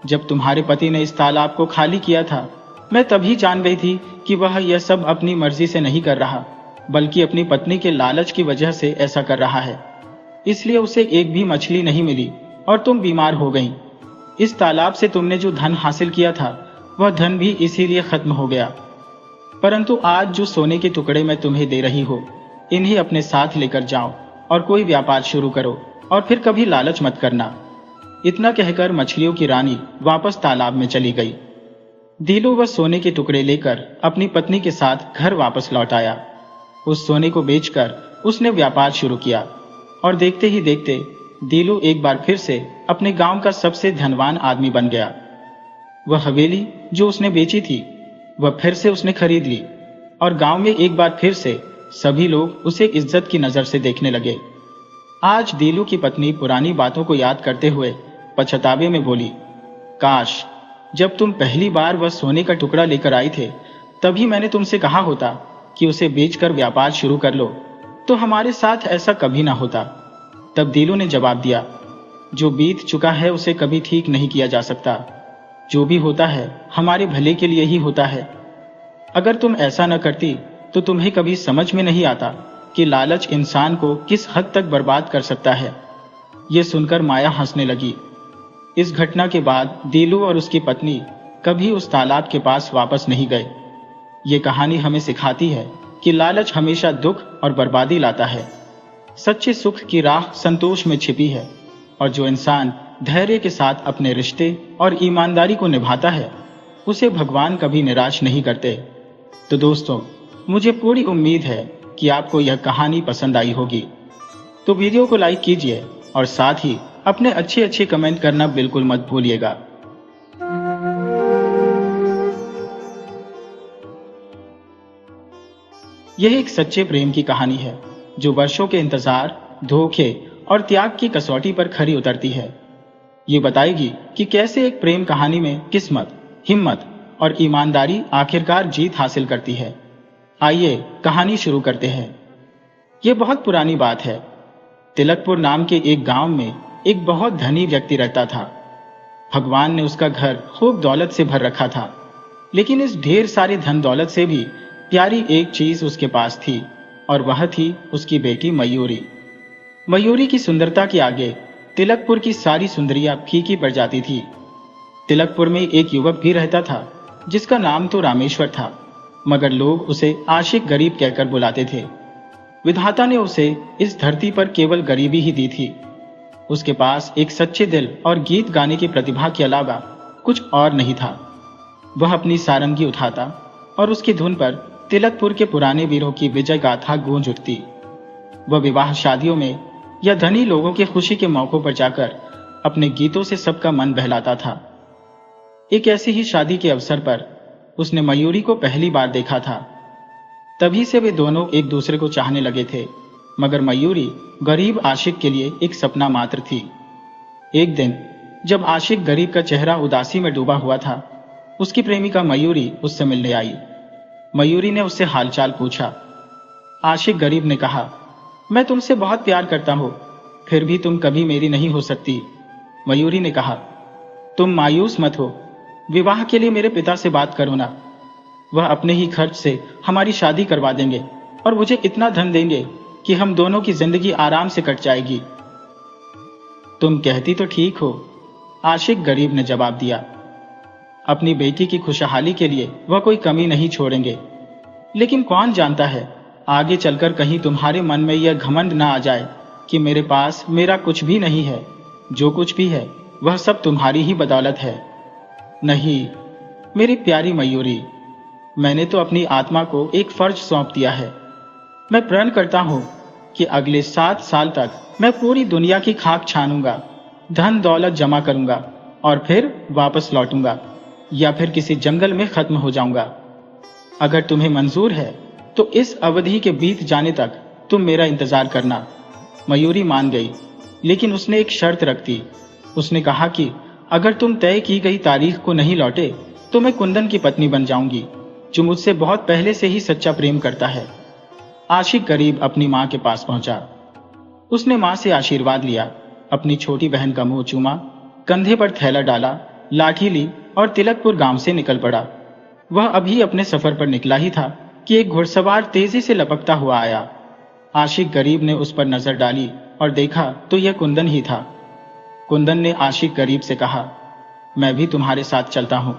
जब तुम्हारे पति ने इस तालाब को खाली किया था मैं तभी जान गई थी कि वह यह सब अपनी मर्जी से नहीं कर रहा, बल्कि अपनी पत्नी के लालच की वजह से ऐसा कर रहा है। इसलिए उसे एक भी मछली नहीं मिली और तुम बीमार हो गईं। इस तालाब से तुमने जो धन हासिल किया था वह धन भी इसीलिए खत्म हो गया। परंतु आज जो सोने के टुकड़े मैं तुम्हें दे रही हूँ, इन्हें अपने साथ लेकर जाओ और कोई व्यापार शुरू करो और फिर कभी लालच मत करना। इतना कहकर मछलियों की रानी वापस तालाब में चली गई। दीलू वह सोने के टुकड़े लेकर अपनी पत्नी के साथ घर वापस लौट आया। उस सोने को बेचकर उसने व्यापार शुरू किया और देखते ही देखते दीलू एक बार फिर से अपने गांव का सबसे धनवान आदमी बन गया। वह हवेली जो उसने बेची थी वह फिर से उसने खरीद ली और गांव में एक बार फिर से सभी लोग उसे इज्जत की नजर से देखने लगे। आज दीलू की पत्नी पुरानी बातों को याद करते हुए पछतावे में बोली, काश जब तुम पहली बार वह सोने का टुकड़ा लेकर आई थे तभी मैंने तुमसे कहा होता कि उसे बेचकर व्यापार शुरू कर लो, तो हमारे साथ ऐसा कभी ना होता। तब दीलू ने जवाब दिया, जो बीत चुका है उसे कभी ठीक नहीं किया जा सकता। जो भी होता है हमारे भले के लिए ही होता है। अगर तुम ऐसा न करती तो तुम्हें कभी समझ में नहीं आता कि लालच इंसान को किस हद तक बर्बाद कर सकता है। ये सुनकर माया हंसने लगी। इस घटना के बाद दीलू और उसकी पत्नी कभी उस तालाब के पास वापस नहीं गए। ये कहानी हमें सिखाती है कि लालच हमेशा दुख और बर्बादी लाता है। सच्चे सुख की राह संतोष में छिपी है, और जो इंसान धैर्य के साथ अपने रिश्ते और ईमानदारी को निभाता है उसे भगवान कभी निराश नहीं करते। तो दोस्तों, मुझे पूरी उम्मीद है कि आपको यह कहानी पसंद आई होगी। तो वीडियो को लाइक कीजिए और साथ ही अपने अच्छे कमेंट करना बिल्कुल मत भूलिएगा। यह एक सच्चे प्रेम की कहानी है जो वर्षों के इंतजार, धोखे और त्याग की कसौटी पर खरी उतरती है। ये बताएगी कि कैसे एक प्रेम कहानी में किस्मत, हिम्मत और ईमानदारी आखिरकार जीत हासिल करती है। आइए कहानी शुरू करते हैं। ये बहुत पुरानी बात है। तिलकपुर नाम के एक गांव में एक बहुत धनी व्यक्ति रहता था। भगवान ने उसका घर खूब दौलत से भर रखा था, लेकिन इस ढेर सारे धन दौलत से भी प्यारी एक चीज उसके पास थी, और वह थी उसकी बेटी मयूरी। मयूरी की सुंदरता के आगे तिलकपुर की सारी सुंदरियां फीकी पड़ जाती थी। तिलकपुर में एक युवक भी रहता था जिसका नाम तो रामेश्वर था, मगर लोग उसे आशिक गरीब कहकर बुलाते थे। विधाता ने उसे इस धरती पर केवल गरीबी ही दी थी। उसके पास एक सच्चे दिल और गीत गाने की प्रतिभा के अलावा कुछ और नहीं था। वह अपनी सारंगी उठाता और उसकी धुन पर तिलकपुर के पुराने वीरों की विजय गाथा गूंज उठती। वह विवाह शादियों में या धनी लोगों के खुशी के मौकों पर जाकर अपने गीतों से सबका मन बहलाता था। एक ऐसी ही शादी के अवसर पर उसने मयूरी को पहली बार देखा था। तभी से वे दोनों एक दूसरे को चाहने लगे थे, मगर मयूरी गरीब आशिक के लिए एक सपना मात्र थी। एक दिन जब आशिक गरीब का चेहरा उदासी में डूबा हुआ था, उसकी प्रेमिका मयूरी उससे मिलने आई। मयूरी ने उससे हालचाल पूछा। आशिक गरीब ने कहा, मैं तुमसे बहुत प्यार करता हूं, फिर भी तुम कभी मेरी नहीं हो सकती। मयूरी ने कहा, तुम मायूस मत हो, विवाह के लिए मेरे पिता से बात करो ना। वह अपने ही खर्च से हमारी शादी करवा देंगे और मुझे इतना धन देंगे कि हम दोनों की जिंदगी आराम से कट जाएगी। तुम कहती तो ठीक हो, आशिक गरीब ने जवाब दिया। अपनी बेटी की खुशहाली के लिए वह कोई कमी नहीं छोड़ेंगे, लेकिन कौन जानता है आगे चलकर कहीं तुम्हारे मन में यह घमंड ना आ जाए कि मेरे पास मेरा कुछ भी नहीं है, जो कुछ भी है वह सब तुम्हारी ही बदौलत है। नहीं मेरी प्यारी मयूरी, मैंने तो अपनी आत्मा को एक फर्ज सौंप दिया है। मैं प्रण करता हूं कि अगले 7 साल तक मैं पूरी दुनिया की खाक छानूंगा, धन दौलत जमा करूंगा और फिर वापस लौटूंगा, या फिर किसी जंगल में खत्म हो जाऊंगा। अगर तुम्हें मंजूर है तो इस अवधि के बीत जाने तक तुम मेरा इंतजार करना। मयूरी मान गई, लेकिन उसने एक शर्त रख दी। उसने कहा कि अगर तुम तय की गई तारीख को नहीं लौटे तो मैं कुंदन की पत्नी बन जाऊंगी, जो मुझसे बहुत पहले से ही सच्चा प्रेम करता है। आशिक गरीब अपनी मां के पास पहुंचा। उसने मां से आशीर्वाद लिया, अपनी छोटी बहन का मुंह चूमा, कंधे पर थैला डाला, लाठी ली और तिलकपुर गांव से निकल पड़ा। वह अभी अपने सफर पर निकला ही था कि एक घुड़सवार तेजी से लपकता हुआ आया। आशिक गरीब ने उस पर नजर डाली और देखा तो यह कुंदन ही था। कुंदन ने आशिक गरीब से कहा, मैं भी तुम्हारे साथ चलता हूं,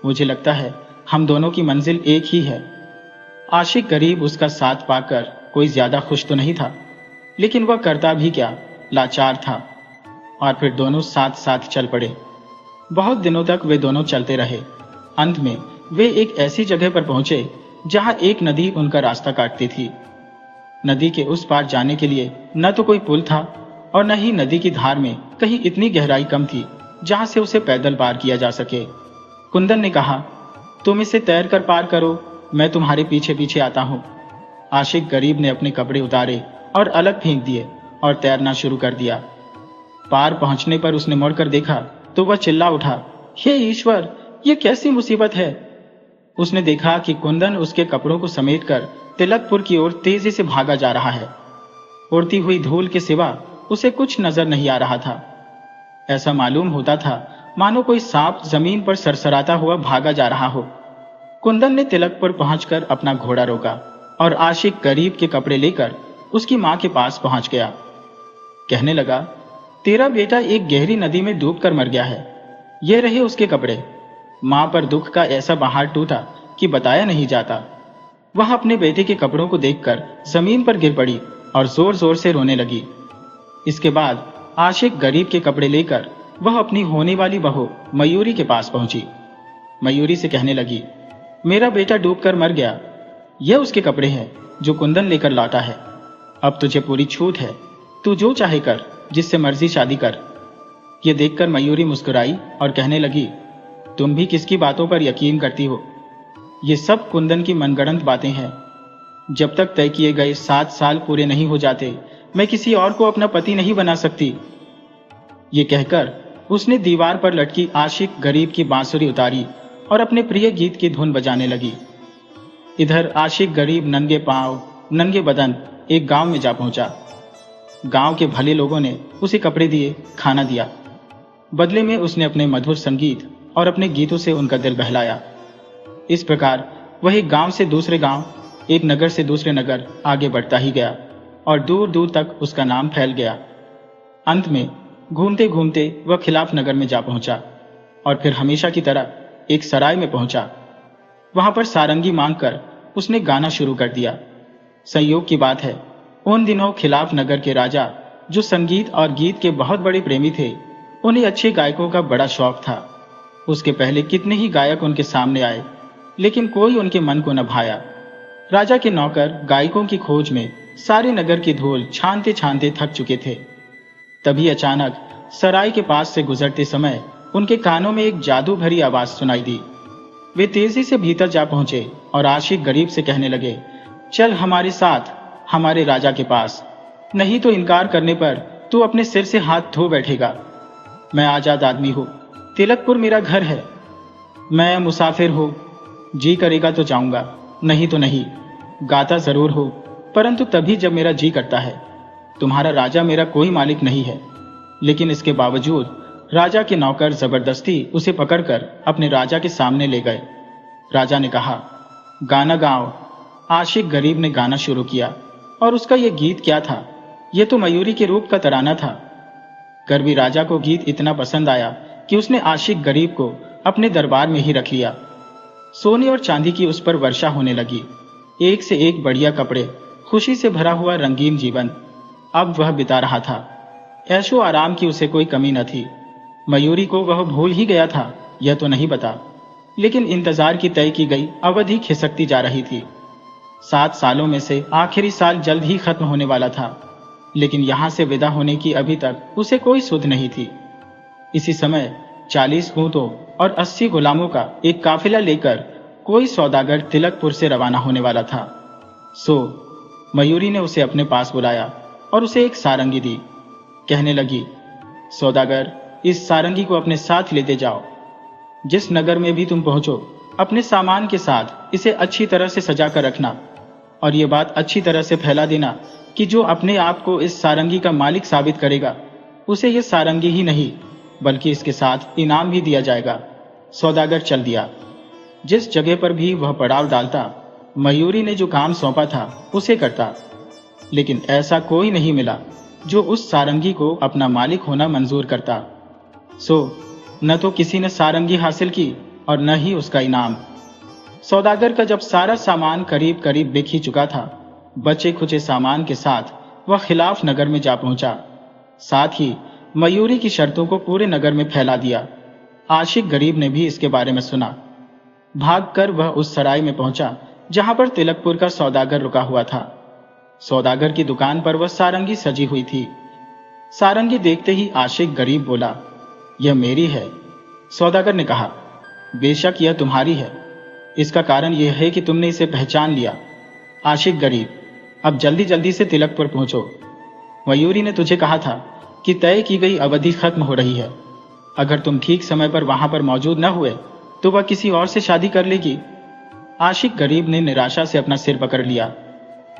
मुझे लगता है हम दोनों की मंजिल एक ही है। आशिक गरीब उसका साथ पाकर कोई ज्यादा खुश तो नहीं था, लेकिन वह करता भी क्या, लाचार था। और फिर दोनों साथ साथ चल पड़े। बहुत दिनों तक वे दोनों चलते रहे। अंत में वे एक ऐसी जगह पर पहुंचे जहां एक नदी उनका रास्ता काटती थी। नदी के उस पार जाने के लिए न तो कोई पुल था और न ही नदी की धार में कहीं इतनी गहराई कम थी जहां से उसे पैदल पार किया जा सके। कुंदन ने कहा, तुम इसे तैर कर पार करो, मैं तुम्हारे पीछे पीछे आता हूं। आशिक गरीब ने अपने कपड़े उतारे और अलग फेंक दिए और तैरना शुरू कर दिया। पार पहुंचने पर उसने मुड़कर देखा तो वह चिल्ला उठा, हे ईश्वर, ये कैसी मुसीबत है। उसने देखा कि कुंदन उसके कपड़ों को समेटकर तिलकपुर की ओर तेजी से भागा जा रहा है। उड़ती हुई धूल के सिवा उसे कुछ नजर नहीं आ रहा था। ऐसा मालूम होता था मानो कोई सांप जमीन पर सरसराता हुआ भागा जा रहा हो। कुंदन ने तिलकपुर पहुंचकर अपना घोड़ा रोका और आशिक गरीब के कपड़े लेकर उसकी मां के पास पहुंच गया। कहने लगा, तेरा बेटा एक गहरी नदी में डूबकर मर गया है, ये रहे उसके कपड़े। मां पर दुख का ऐसा बहार टूटा कि बताया नहीं जाता। वह अपने बेटे के कपड़ों को देखकर जमीन पर गिर पड़ी और जोर जोर से रोने लगी। इसके बाद आशिक गरीब के कपड़े लेकर वह अपनी होने वाली बहू मयूरी के पास पहुंची। मयूरी से कहने लगी, मेरा बेटा डूबकर मर गया, यह उसके कपड़े हैं जो कुंदन लेकर लौटा है। अब तुझे पूरी छूट है, तू जो चाहे कर, जिससे मर्जी शादी कर। यह देखकर मयूरी मुस्कुराई और कहने लगी, तुम भी किसकी बातों पर यकीन करती हो? ये सब कुंदन की मनगढ़ंत बातें हैं। जब तक तय किए गए 7 साल पूरे नहीं हो जाते, मैं किसी और को अपना पति नहीं बना सकती। ये कहकर उसने दीवार पर लटकी आशिक गरीब की बांसुरी उतारी और अपने प्रिय गीत की धुन बजाने लगी। इधर आशिक गरीब नंगे पांव नंगे बदन एक गांव में जा पहुंचा। गांव के भले लोगों ने उसे कपड़े दिए, खाना दिया। बदले में उसने अपने मधुर संगीत और अपने गीतों से उनका दिल बहलाया। इस प्रकार वह एक गांव से दूसरे गांव, एक नगर से दूसरे नगर आगे बढ़ता ही गया और दूर दूर तक उसका नाम फैल गया। अंत में घूमते घूमते वह खिलाफ नगर में जा पहुंचा और फिर हमेशा की तरह एक सराय में पहुंचा। वहां पर सारंगी मांगकर उसने गाना शुरू कर दिया। संयोग की बात है, उन दिनों खिलाफ नगर के राजा, जो संगीत और गीत के बहुत बड़े प्रेमी थे, उन्हें अच्छे गायकों का बड़ा शौक था। उसके पहले कितने ही गायक उनके सामने आए, लेकिन कोई उनके मन को न भाया। राजा के नौकर गायकों की खोज में सारे नगर की धूल छानते छानते थक चुके थे। तभी अचानक सराय के पास से गुजरते समय उनके कानों में एक जादू भरी आवाज सुनाई दी। वे तेजी से भीतर जा पहुंचे और आशिक गरीब से कहने लगे, चल हमारे साथ हमारे राजा के पास, नहीं तो इनकार करने पर तू अपने सिर से हाथ धो बैठेगा। मैं आजाद आदमी हूं, तिलकपुर मेरा घर है, मैं मुसाफिर हूं, जी करेगा तो जाऊंगा, नहीं तो नहीं। गाता जरूर हो, परंतु तभी जब मेरा जी करता है। तुम्हारा राजा मेरा कोई मालिक नहीं है। लेकिन इसके बावजूद राजा के नौकर जबरदस्ती उसे पकड़कर अपने राजा के सामने ले गए। राजा ने कहा, गाना गाओ। आशिक गरीब ने गाना शुरू किया और उसका यह गीत क्या था, यह तो मयूरी के रूप का तराना था। गर्वी राजा को गीत इतना पसंद आया कि उसने आशिक गरीब को अपने दरबार में ही रख लिया। सोने और चांदी की उस पर वर्षा होने लगी। एक से एक बढ़िया कपड़े, खुशी से भरा हुआ रंगीन जीवन अब वह बिता रहा था। ऐशो आराम की उसे कोई कमी न थी। मयूरी को वह भूल ही गया था, यह तो नहीं पता, लेकिन इंतजार की तय की गई अवधि खिसकती जा रही थी। 7 सालों में से आखिरी साल जल्द ही खत्म होने वाला था, लेकिन यहां से विदा होने की अभी तक उसे कोई सुध नहीं थी। इसी समय 40 ऊंटों और 80 गुलामों का एक काफिला लेकर कोई सौदागर तिलकपुर से रवाना होने वाला था। सो मयूरी ने उसे अपने पास बुलाया और उसे एक सारंगी दी। कहने लगी, सौदागर, इस सारंगी को अपने साथ लेते जाओ। जिस नगर में भी तुम पहुंचो, अपने सामान के साथ इसे अच्छी तरह से सजा कर रखना और ये बात अच्छी तरह से फैला देना कि जो अपने आप को इस सारंगी का मालिक साबित करेगा, उसे ये सारंगी ही नहीं बल्कि इसके साथ इनाम भी दिया जाएगा। सौदागर चल दिया। जिस जगह पर भी वह पड़ाव डालता, मयूरी ने जो काम सौंपा था उसे करता, लेकिन ऐसा कोई नहीं मिला जो उस सारंगी को अपना मालिक होना मंजूर करता। सो न तो किसी ने सारंगी हासिल की और न ही उसका इनाम। सौदागर का जब सारा सामान करीब करीब बिक ही चुका था, बचे खुचे सामान के साथ वह खिलाफ नगर में जा पहुंचा। साथ ही मयूरी की शर्तों को पूरे नगर में फैला दिया। आशिक गरीब ने भी इसके बारे में सुना। भागकर वह उस सराय में पहुंचा जहां पर तिलकपुर का सौदागर रुका हुआ था। सौदागर की दुकान पर वह सारंगी सजी हुई थी। सारंगी देखते ही आशिक गरीब बोला, यह मेरी है। सौदागर ने कहा, बेशक यह तुम्हारी है, इसका कारण यह है कि तुमने इसे पहचान लिया। आशिक गरीब, अब जल्दी जल्दी से तिलकपुर पहुंचो। मयूरी ने तुझे कहा था कि तय की गई अवधि खत्म हो रही है। अगर तुम ठीक समय पर वहां पर मौजूद न हुए तो वह किसी और से शादी कर लेगी। आशिक गरीब ने निराशा से अपना सिर पकड़ लिया।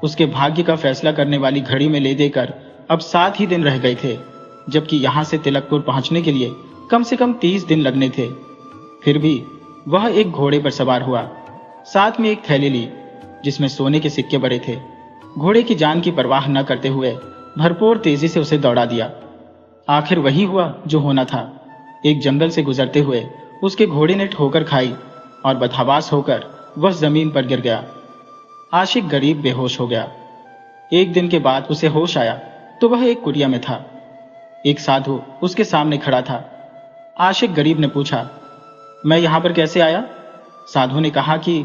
उसके भाग्य का फैसला करने वाली घड़ी में ले देकर अब 7 ही दिन रह गए थे, जबकि यहां से तिलकपुर पहुंचने के लिए कम से कम 30 दिन लगने थे। फिर भी वह एक घोड़े पर सवार हुआ, साथ में एक थैली ली जिसमें सोने के सिक्के भरे थे। घोड़े की जान की परवाह न करते हुए भरपूर तेजी से उसे दौड़ा दिया। आखिर वही हुआ जो होना था। एक जंगल से गुजरते हुए उसके घोड़े ने ठोकर खाई और बदहवास होकर वह जमीन पर गिर गया। आशिक गरीब बेहोश हो गया। एक दिन के बाद उसे होश आया तो वह एक कुटिया में था। एक साधु उसके सामने खड़ा था। आशिक गरीब ने पूछा, मैं यहां पर कैसे आया? साधु ने कहा कि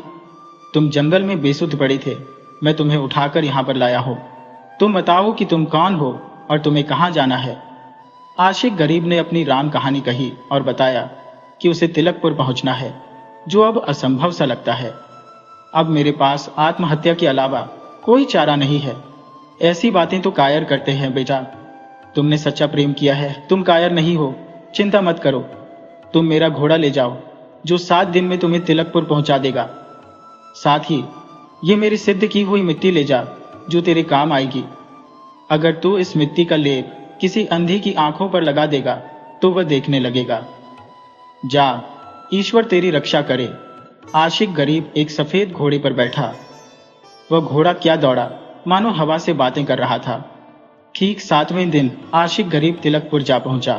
तुम जंगल में बेसुध पड़े थे, मैं तुम्हें उठाकर यहां पर लाया हूं। तुम बताओ कि तुम कौन हो और तुम्हें कहां जाना है। आशिक गरीब ने अपनी राम कहानी कही और बताया कि उसे तिलकपुर पहुंचना है, जो अब असंभव सा लगता है। अब मेरे पास आत्महत्या के अलावा कोई चारा नहीं है। ऐसी बातें तो कायर करते हैं बेटा। तुमने सच्चा प्रेम किया है, तुम कायर नहीं हो। चिंता मत करो, तुम मेरा घोड़ा ले जाओ जो 7 दिन में तुम्हें तिलकपुर पहुंचा देगा। साथ ही ये मेरी सिद्ध की हुई मिट्टी ले जा जो तेरे काम आएगी। अगर तू इस मिट्टी का लेप किसी अंधी की आंखों पर लगा देगा तो वह देखने लगेगा। जा, ईश्वर तेरी रक्षा करे। आशिक गरीब एक सफेद घोड़े पर बैठा। वह घोड़ा क्या दौड़ा, मानो हवा से बातें कर रहा था। ठीक 7वें दिन आशिक गरीब तिलकपुर जा पहुंचा।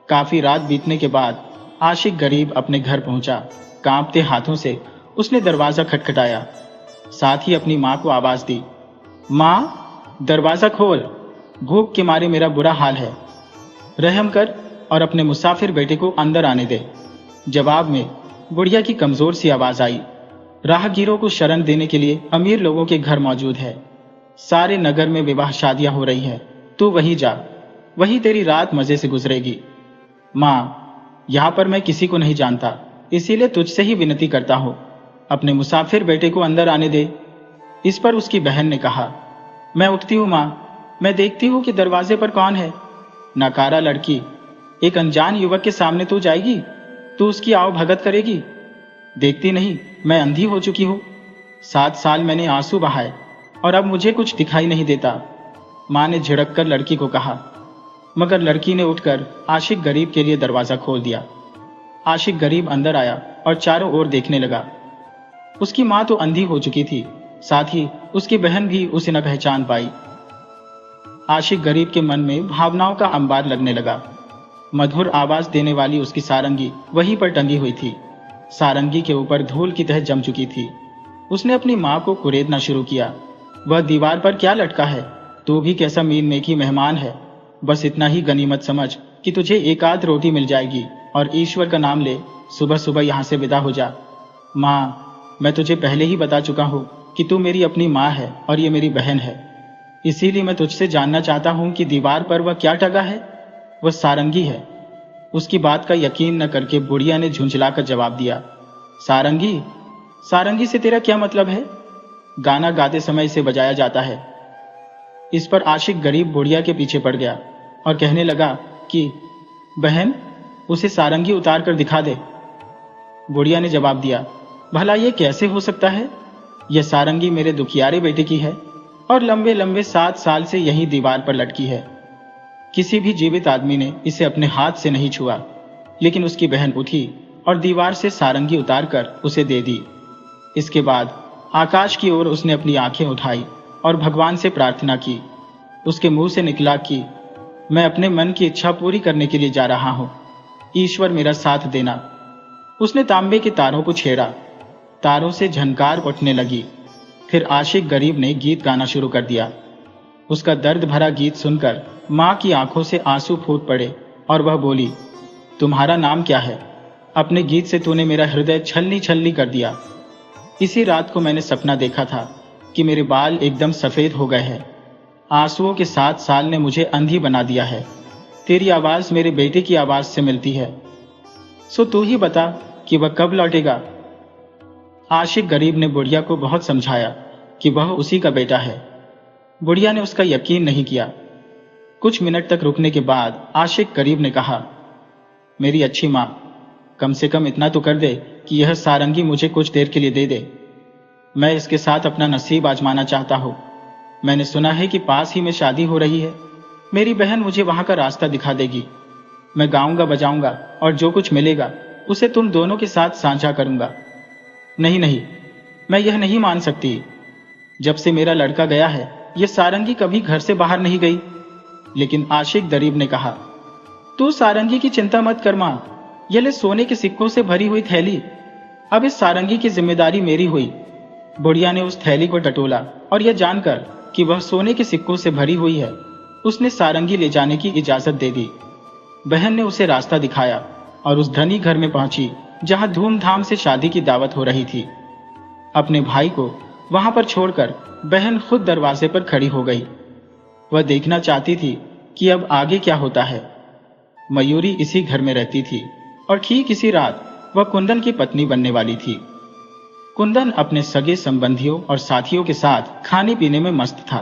काफी रात बीतने के बाद आशिक गरीब अपने घर पहुंचा। कांपते हाथों से उसने दरवाजा खटखटाया, साथ ही अपनी मां को आवाज दी, मां, दरवाजा खोल, भूख के मारे मेरा बुरा हाल है। रहम कर और अपने मुसाफिर बेटे को अंदर आने दे। जवाब में बुढ़िया की कमजोर सी आवाज आई, राहगीरों को शरण देने के लिए अमीर लोगों के घर मौजूद है। सारे नगर में विवाह शादियां हो रही हैं, तू वहीं जा, वहीं तेरी रात मजे से गुजरेगी। मां, यहां पर मैं किसी को नहीं जानता, इसीलिए तुझसे ही विनती करता हूं, अपने मुसाफिर बेटे को अंदर आने दे। इस पर उसकी बहन ने कहा, मैं उठती हूं मां, मैं देखती हूं कि दरवाजे पर कौन है। नकारा लड़की, एक अनजान युवक के सामने तू जाएगी, तू उसकी आओ भगत करेगी। देखती नहीं मैं अंधी हो चुकी हूं। 7 साल मैंने आंसू बहाए और अब मुझे कुछ दिखाई नहीं देता। मां ने झिड़क कर लड़की को कहा, मगर लड़की ने उठकर आशिक गरीब के लिए दरवाजा खोल दिया। आशिक गरीब अंदर आया और चारों ओर देखने लगा। उसकी मां तो अंधी हो चुकी थी, साथ ही उसकी बहन भी उसे न पहचान पाई। आशिक गरीब के मन में भावनाओं का अंबार लगने लगा। मधुर आवाज देने वाली उसकी सारंगी वहीं पर टंगी हुई थी। सारंगी के ऊपर धूल की तह जम चुकी थी। उसने अपनी मां को कुरेदना शुरू किया, वह दीवार पर क्या लटका है, तू भी कैसा मीन मेकी मेहमान है। बस इतना ही गनीमत समझ कि तुझे एक आध रोटी मिल जाएगी और ईश्वर का नाम ले सुबह सुबह यहां से विदा हो जा। मां, मैं तुझे पहले ही बता चुका हूं कि तू मेरी अपनी मां है और ये मेरी बहन है। इसीलिए मैं तुझसे जानना चाहता हूं कि दीवार पर वह क्या टंगा है। वह सारंगी है। उसकी बात का यकीन न करके बुढ़िया ने झुंझलाकर जवाब दिया, सारंगी? सारंगी से तेरा क्या मतलब है? गाना गाते समय इसे बजाया जाता है। इस पर आशिक गरीब बुढ़िया के पीछे पड़ गया और कहने लगा कि बहन, उसे सारंगी उतार कर दिखा दे। बुढ़िया ने जवाब दिया, भला ये कैसे हो सकता है? यह सारंगी मेरे दुखियारे बेटे की है और लंबे लंबे 7 साल से यही दीवार पर लटकी है। किसी भी जीवित आदमी ने इसे अपने हाथ से नहीं छुआ, लेकिन उसकी बहन उठी और दीवार से सारंगी उतारकर उसे दे दी। इसके बाद आकाश की ओर उसने अपनी आंखें उठाई और भगवान से प्रार्थना की। उसके मुंह से निकला कि मैं अपने मन की इच्छा पूरी करने के लिए जा रहा हूं, ईश्वर मेरा साथ देना। उसने तांबे के तारों को छेड़ा, तारों से झनकार उठने लगी। फिर आशिक गरीब ने गीत गाना शुरू कर दिया। उसका दर्द भरा गीत सुनकर मां की आंखों से आंसू फूट पड़े और वह बोली, तुम्हारा नाम क्या है? अपने गीत से तूने मेरा हृदय छलनी छलनी कर दिया। इसी रात को मैंने सपना देखा था कि मेरे बाल एकदम सफेद हो गए हैं। आंसुओं के 7 साल ने मुझे अंधी बना दिया है। तेरी आवाज मेरे बेटे की आवाज से मिलती है, सो तू ही बता कि वह कब लौटेगा। आशिक गरीब ने बुढ़िया को बहुत समझाया कि वह उसी का बेटा है, बुढ़िया ने उसका यकीन नहीं किया। कुछ मिनट तक रुकने के बाद आशिक गरीब ने कहा, मेरी अच्छी माँ, कम से कम इतना तो कर दे कि यह सारंगी मुझे कुछ देर के लिए दे दे। मैं इसके साथ अपना नसीब आजमाना चाहता हूँ। मैंने सुना है कि पास ही में शादी हो रही है। मेरी बहन मुझे वहां का रास्ता दिखा देगी। मैं गाऊंगा बजाऊंगा और जो कुछ मिलेगा उसे तुम दोनों के साथ साझा करूंगा। नहीं नहीं, मैं यह नहीं मान सकती। जब से मेरा लड़का गया है यह सारंगी कभी घर से बाहर नहीं गई। लेकिन आशिक गरीब ने कहा, तू सारंगी की चिंता मत कर मां। यह ले सोने के सिक्कों से भरी हुई थैली। अब इस सारंगी की जिम्मेदारी मेरी हुई। बुढ़िया ने उस थैली को टटोला और यह जानकर कि वह सोने के सिक्कों से भरी हुई है, उसने सारंगी ले जाने की इजाजत दे दी। बहन ने उसे रास्ता दिखाया और उस धनी घर में पहुंची जहां धूमधाम से शादी की दावत हो रही थी। अपने भाई को वहां पर छोड़कर बहन खुद दरवाजे पर खड़ी हो गई। वह देखना चाहती थी कि अब आगे क्या होता है। मयूरी इसी घर में रहती थी और ठीक इसी रात वह कुंदन की पत्नी बनने वाली थी। कुंदन अपने सगे संबंधियों और साथियों के साथ खाने पीने में मस्त था।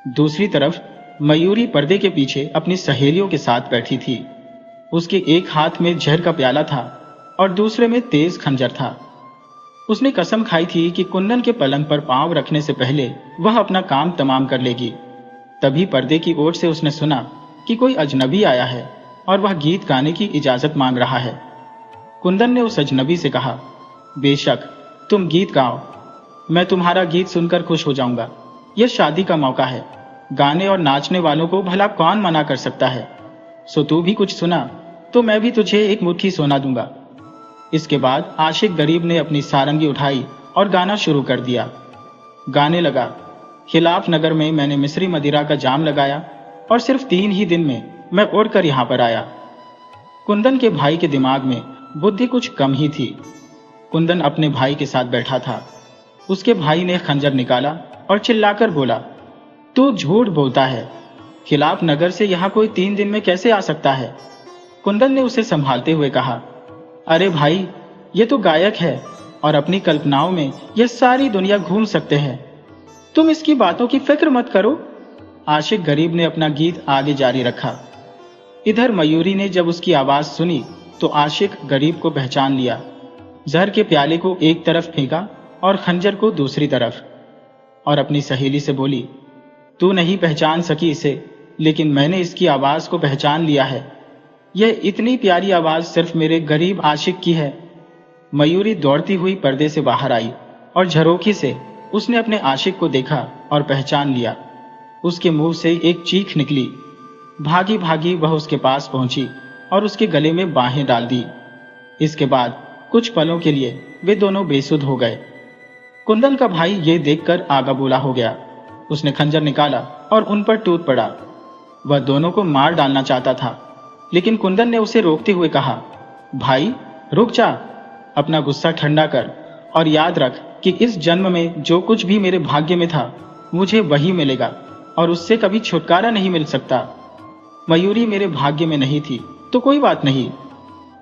दूसरी तरफ मयूरी पर्दे के पीछे अपनी सहेलियों के साथ बैठी थी। उसके एक हाथ में जहर का प्याला था और दूसरे में तेज खंजर था। उसने कसम खाई थी कि कुंदन के पलंग पर पांव रखने से पहले वह अपना काम तमाम कर लेगी। तभी पर्दे की ओर से उसने सुना कि कोई अजनबी आया है और वह गीत गाने की इजाजत मांग रहा है। कुंदन ने उस अजनबी से कहा, बेशक तुम गीत गाओ, मैं तुम्हारा गीत सुनकर खुश हो जाऊंगा। यह शादी का मौका है। गाने और नाचने वालों को भला कौन मना कर सकता है। सो तू भी कुछ सुना तो मैं भी तुझे एक मुट्ठी सोना दूंगा। इसके बाद आशिक गरीब ने अपनी सारंगी उठाई और गाना शुरू कर दिया। गाने लगा, खिलाफ नगर में मैंने मिस्री मदिरा का जाम लगाया और सिर्फ 3 ही दिन में मैं उड़कर यहां पर आया। कुंदन के भाई के दिमाग में बुद्धि कुछ कम ही थी। कुंदन अपने भाई के साथ बैठा था। उसके भाई ने खंजर निकाला और चिल्लाकर बोला, तू झूठ बोलता है। खिलाफ नगर से यहां कोई 3 दिन में कैसे आ सकता है। कुंदन ने उसे संभालते हुए कहा, अरे भाई, ये तो गायक है और अपनी कल्पनाओं में यह सारी दुनिया घूम सकते हैं। तुम इसकी बातों की फिक्र मत करो। आशिक गरीब ने अपना गीत आगे जारी रखा। इधर मयूरी ने जब उसकी आवाज सुनी तो आशिक गरीब को पहचान लिया। जहर के प्याले को एक तरफ फेंका और खंजर को दूसरी तरफ, और अपनी सहेली से बोली, तू नहीं पहचान सकी इसे, लेकिन मैंने इसकी आवाज को पहचान लिया है। यह इतनी प्यारी आवाज सिर्फ मेरे गरीब आशिक की है। मयूरी दौड़ती हुई पर्दे से बाहर आई और झरोखी से उसने अपने आशिक को देखा और पहचान लिया। उसके मुंह से एक चीख निकली। भागी भागी वह उसके पास पहुंची और उसके गले में बाहें डाल दी। इसके बाद कुछ पलों के लिए वे दोनों बेसुध हो गए। कुंदन का भाई ये देखकर आगा बोला हो गया। उसने खंजर निकाला और उन पर टूट पड़ा। वह दोनों को मार डालना चाहता था, लेकिन कुंदन ने उसे रोकते हुए कहा, भाई रुक जा, अपना गुस्सा ठंडा कर और याद रख कि इस जन्म में जो कुछ भी मेरे भाग्य में था मुझे वही मिलेगा और उससे कभी छुटकारा नहीं मिल सकता। मयूरी मेरे भाग्य में नहीं थी तो कोई बात नहीं।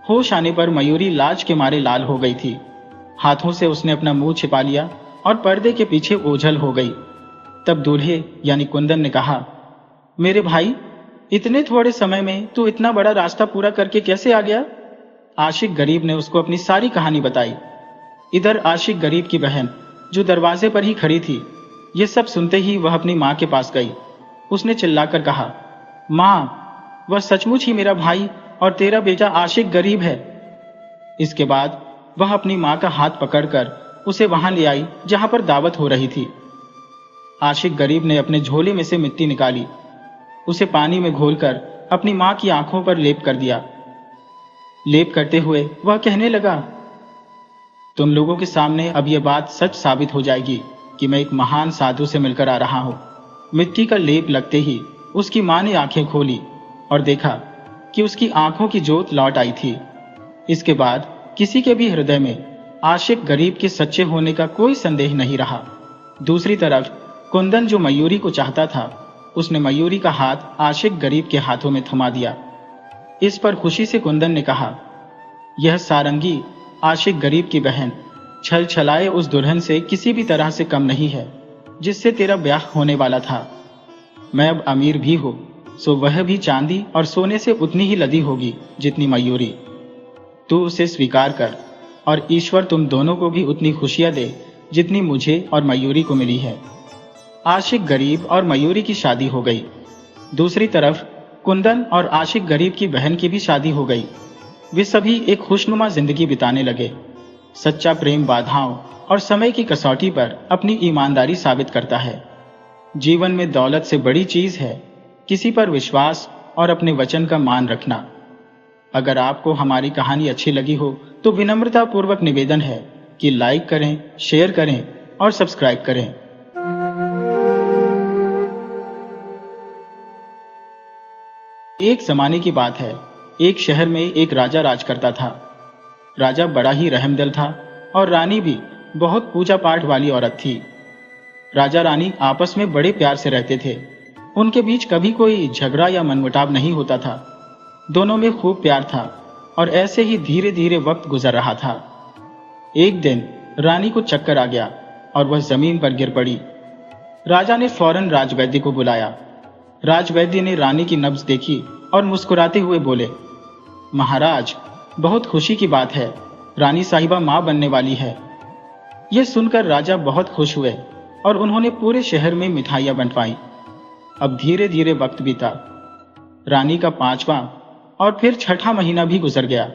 होश आने पर मयूरी लाज के मारे लाल हो गई थी। हाथों से उसने अपना मुंह छिपा लिया और पर्दे के पीछे ओझल हो गई। तब दूल्हे यानी कुंदन ने कहा, मेरे भाई, इतने थोड़े समय में तू इतना बड़ा रास्ता पूरा करके कैसे आ गया। आशिक गरीब ने उसको अपनी सारी कहानी बताई। इधर आशिक गरीब की बहन जो दरवाजे पर ही खड़ी थी, ये सब सुनते ही वह अपनी माँ के पास गई। उसने चिल्लाकर कहा, माँ, वह सचमुच ही मेरा भाई और तेरा बेटा आशिक गरीब है। इसके बाद वह अपनी माँ का हाथ पकड़कर उसे वहां ले आई जहां पर दावत हो रही थी। आशिक गरीब ने अपने झोले में से मिट्टी निकाली, उसे पानी में घोलकर अपनी माँ की आंखों पर लेप कर दिया। लेप करते हुए वह कहने लगा, तुम लोगों के सामने अब यह बात सच साबित हो जाएगी कि मैं एक महान साधु से मिलकर आ रहा हूं। मिट्टी का लेप लगते ही उसकी मां ने आंखें खोली और देखा कि उसकी आंखों की जोत लौट आई थी। इसके बाद किसी के भी हृदय में आशिक गरीब के सच्चे होने का कोई संदेह नहीं रहा। दूसरी तरफ कुंदन जो मयूरी को चाहता था, उसने मयूरी का हाथ आशिक गरीब के हाथों में थमा दिया। इस पर खुशी से कुंदन ने कहा, यह सारंगी आशिक गरीब की बहन छल छलाए उस दुल्हन से किसी भी तरह से कम नहीं है। जिससे तेरा ब्याह होने वाला था। मैं अब अमीर भी हूं, सो वह भी चांदी और सोने से उतनी ही लदी होगी जितनी मयूरी। तू उसे स्वीकार कर और ईश्वर तुम दोनों को भी उतनी खुशियां दे जितनी मुझे और मयूरी को मिली है। आशिक गरीब और मयूरी की शादी हो गई। दूसरी तरफ कुंदन और आशिक गरीब की बहन की भी शादी हो गई। वे सभी एक खुशनुमा जिंदगी बिताने लगे। सच्चा प्रेम बाधाओं और समय की कसौटी पर अपनी ईमानदारी साबित करता है। जीवन में दौलत से बड़ी चीज है किसी पर विश्वास और अपने वचन का मान रखना। अगर आपको हमारी कहानी अच्छी लगी हो तो विनम्रता पूर्वक निवेदन है कि लाइक करें, शेयर करें और सब्सक्राइब करें। एक जमाने की बात है, एक शहर में एक राजा राज करता था। राजा बड़ा ही रहमदिल था और रानी भी बहुत पूजा पाठ वाली औरत थी। राजा रानी आपस में बड़े प्यार से रहते थे। उनके बीच कभी कोई झगड़ा या मनमुटाव नहीं होता था। दोनों में खूब प्यार था और ऐसे ही धीरे धीरे वक्त गुजर रहा था। एक दिन रानी को चक्कर आ गया और वह जमीन पर गिर पड़ी। राजा ने फौरन राजवैद्य को बुलाया। राजवैद्य ने रानी की नब्ज देखी और मुस्कुराते हुए बोले, महाराज, बहुत खुशी की बात है, रानी साहिबा मां बनने वाली है। यह सुनकर राजा बहुत खुश हुए और उन्होंने पूरे शहर में मिठाइयां बंटवाई। अब धीरे धीरे वक्त बीता। रानी का 5वां और फिर 6ठा महीना भी गुजर गया,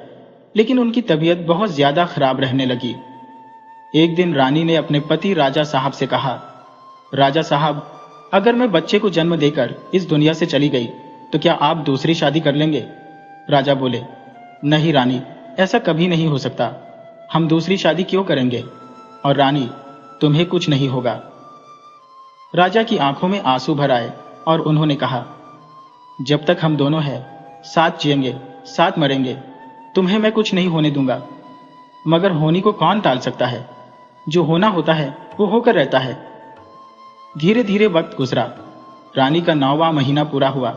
लेकिन उनकी तबीयत बहुत ज्यादा खराब रहने लगी। एक दिन रानी ने अपने पति राजा साहब से कहा, राजा साहब, अगर मैं बच्चे को जन्म देकर इस दुनिया से चली गई तो क्या आप दूसरी शादी कर लेंगे? राजा बोले, नहीं रानी, ऐसा कभी नहीं हो सकता। हम दूसरी शादी क्यों करेंगे? और रानी, तुम्हें कुछ नहीं होगा। राजा की आंखों में आंसू भर आए और उन्होंने कहा, जब तक हम दोनों हैं, साथ जिएंगे, साथ मरेंगे, तुम्हें मैं कुछ नहीं होने दूंगा। मगर होनी को कौन टाल सकता है? जो होना होता है वो होकर रहता है। धीरे धीरे वक्त गुजरा। रानी का 9वां महीना पूरा हुआ।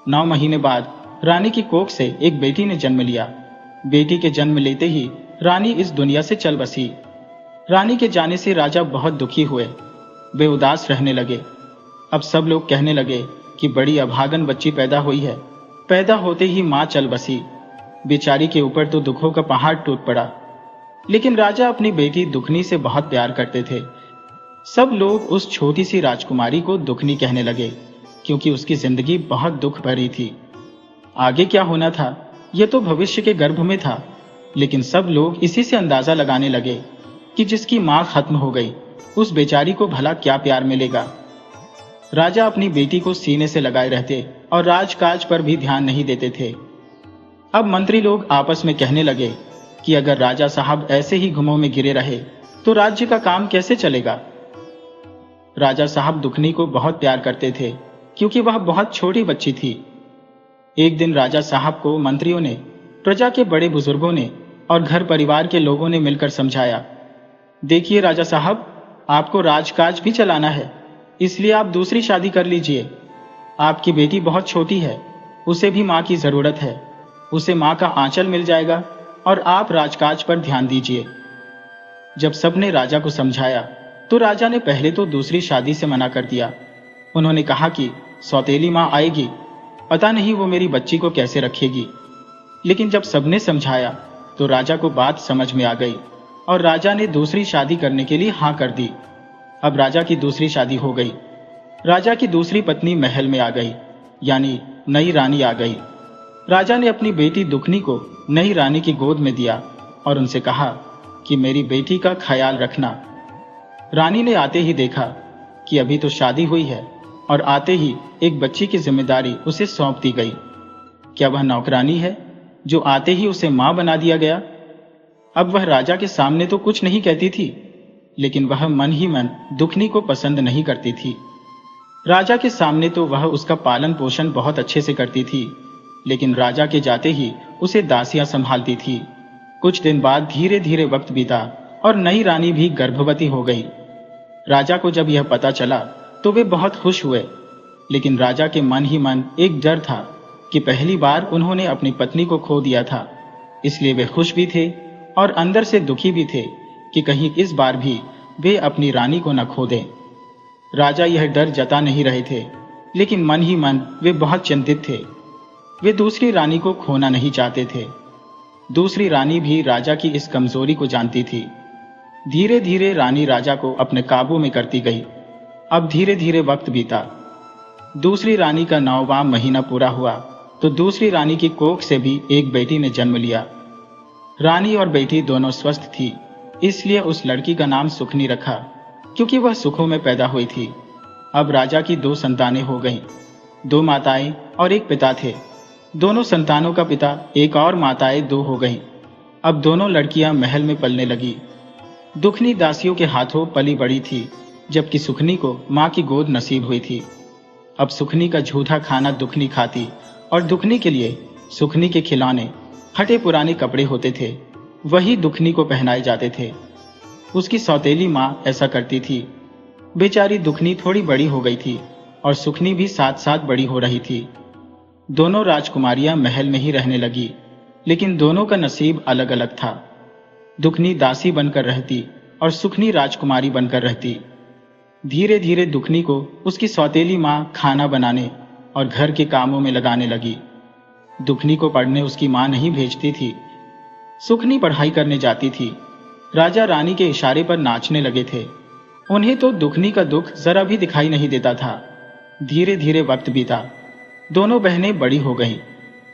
9 महीने बाद रानी की कोख से एक बेटी ने जन्म लिया। बेटी के जन्म लेते ही रानी इस दुनिया से चल बसी। रानी के जाने से राजा बहुत दुखी हुए। वे उदास रहने लगे। अब सब लोग कहने लगे कि बड़ी अभागन बच्ची पैदा हुई है। पैदा होते ही मां चल बसी। बेचारी के ऊपर तो दुखों का पहाड़ टूट पड़ा। लेकिन राजा अपनी बेटी दुखनी से बहुत प्यार करते थे। सब लोग उस छोटी सी राजकुमारी को दुखनी कहने लगे, क्योंकि उसकी जिंदगी बहुत दुख भरी थी। आगे क्या होना था यह तो भविष्य के गर्भ में था, लेकिन सब लोग इसी से अंदाजा लगाने लगे कि जिसकी मां खत्म हो गई उस बेचारी को भला क्या प्यार मिलेगा। राजा अपनी बेटी को सीने से लगाए रहते और राजकाज पर भी ध्यान नहीं देते थे। अब मंत्री लोग आपस में कहने लगे कि अगर राजा साहब ऐसे ही घुमों में गिरे रहे तो राज्य का काम कैसे चलेगा। राजा साहब दुखनी को बहुत प्यार करते थे, क्योंकि वह बहुत छोटी बच्ची थी। एक दिन राजा साहब को मंत्रियों ने, प्रजा के बड़े बुजुर्गों ने और घर परिवार के लोगों ने मिलकर समझाया, देखिए राजा साहब, आपको राजकाज भी चलाना है, इसलिए आप दूसरी शादी कर लीजिए। आपकी बेटी बहुत छोटी है, उसे भी मां की जरूरत है। उसे मां का आंचल मिल जाएगा और आप राजकाज पर ध्यान दीजिए। जब सबने राजा को समझाया तो राजा ने पहले तो दूसरी शादी से मना कर दिया। उन्होंने कहा कि सौतेली मां आएगी, पता नहीं वो मेरी बच्ची को कैसे रखेगी। लेकिन जब सबने समझाया तो राजा को बात समझ में आ गई और राजा ने दूसरी शादी करने के लिए हाँ कर दी। अब राजा की दूसरी शादी हो गई। राजा की दूसरी पत्नी महल में आ गई, यानी नई रानी आ गई। राजा ने अपनी बेटी दुखनी को नई रानी की गोद में दिया और उनसे कहा कि मेरी बेटी का ख्याल रखना। रानी ने आते ही देखा कि अभी तो शादी हुई है और आते ही एक बच्ची की जिम्मेदारी उसे सौंप दी गई। क्या वह नौकरानी है जो आते ही उसे मां बना दिया गया? अब वह राजा के सामने तो कुछ नहीं कहती थी, लेकिन वह मन ही मन दुखनी को पसंद नहीं करती थी। राजा के सामने तो वह उसका पालन पोषण बहुत अच्छे से करती थी, लेकिन राजा के जाते ही उसे दासियां संभालती थी। कुछ दिन बाद धीरे धीरे वक्त बीता और नई रानी भी गर्भवती हो गई। राजा को जब यह पता चला तो वे बहुत खुश हुए, लेकिन राजा के मन ही मन एक डर था कि पहली बार उन्होंने अपनी पत्नी को खो दिया था। इसलिए वे खुश भी थे और अंदर से दुखी भी थे कि कहीं इस बार भी वे अपनी रानी को न खो दें। राजा यह डर जता नहीं रहे थे, लेकिन मन ही मन वे बहुत चिंतित थे। वे दूसरी रानी को खोना नहीं चाहते थे। दूसरी रानी भी राजा की इस कमजोरी को जानती थी। धीरे धीरे रानी राजा को अपने काबू में करती गई। अब धीरे धीरे वक्त बीता। दूसरी रानी का 9वां महीना पूरा हुआ तो दूसरी रानी की कोख से भी एक बेटी ने जन्म लिया। रानी और बेटी दोनों स्वस्थ थी, इसलिए उस लड़की का नाम सुखनी रखा, क्योंकि वह सुखों में पैदा हुई थी। अब राजा की 2 संतानें हो गईं। 2 माताएं और एक पिता थे। दोनों संतानों का पिता एक और माताएं 2 हो गईं। अब दोनों लड़कियां महल में पलने लगी। दुखनी दासियों के हाथों पली बड़ी थी, जबकि सुखनी को मां की गोद नसीब हुई थी। अब सुखनी का झूठा खाना दुखनी खाती और दुखनी के लिए सुखनी के खिलौने, फटे पुराने कपड़े होते थे, वही दुखनी को पहनाए जाते थे। उसकी सौतेली मां ऐसा करती थी। बेचारी दुखनी थोड़ी बड़ी हो गई थी और सुखनी भी साथ साथ बड़ी हो रही थी। दोनों राजकुमारियां महल में ही रहने लगी, लेकिन दोनों का नसीब अलग अलग था। दुखनी दासी बनकर रहती और सुखनी राजकुमारी बनकर रहती। धीरे धीरे दुखनी को उसकी सौतेली मां खाना बनाने और घर के कामों में लगाने लगी। दुखनी को पढ़ने उसकी मां नहीं भेजती थी। सुखनी पढ़ाई करने जाती थी। राजा रानी के इशारे पर नाचने लगे थे। उन्हें तो दुखनी का दुख जरा भी दिखाई नहीं देता था। धीरे धीरे वक्त बीता। दोनों बहनें बड़ी हो गईं।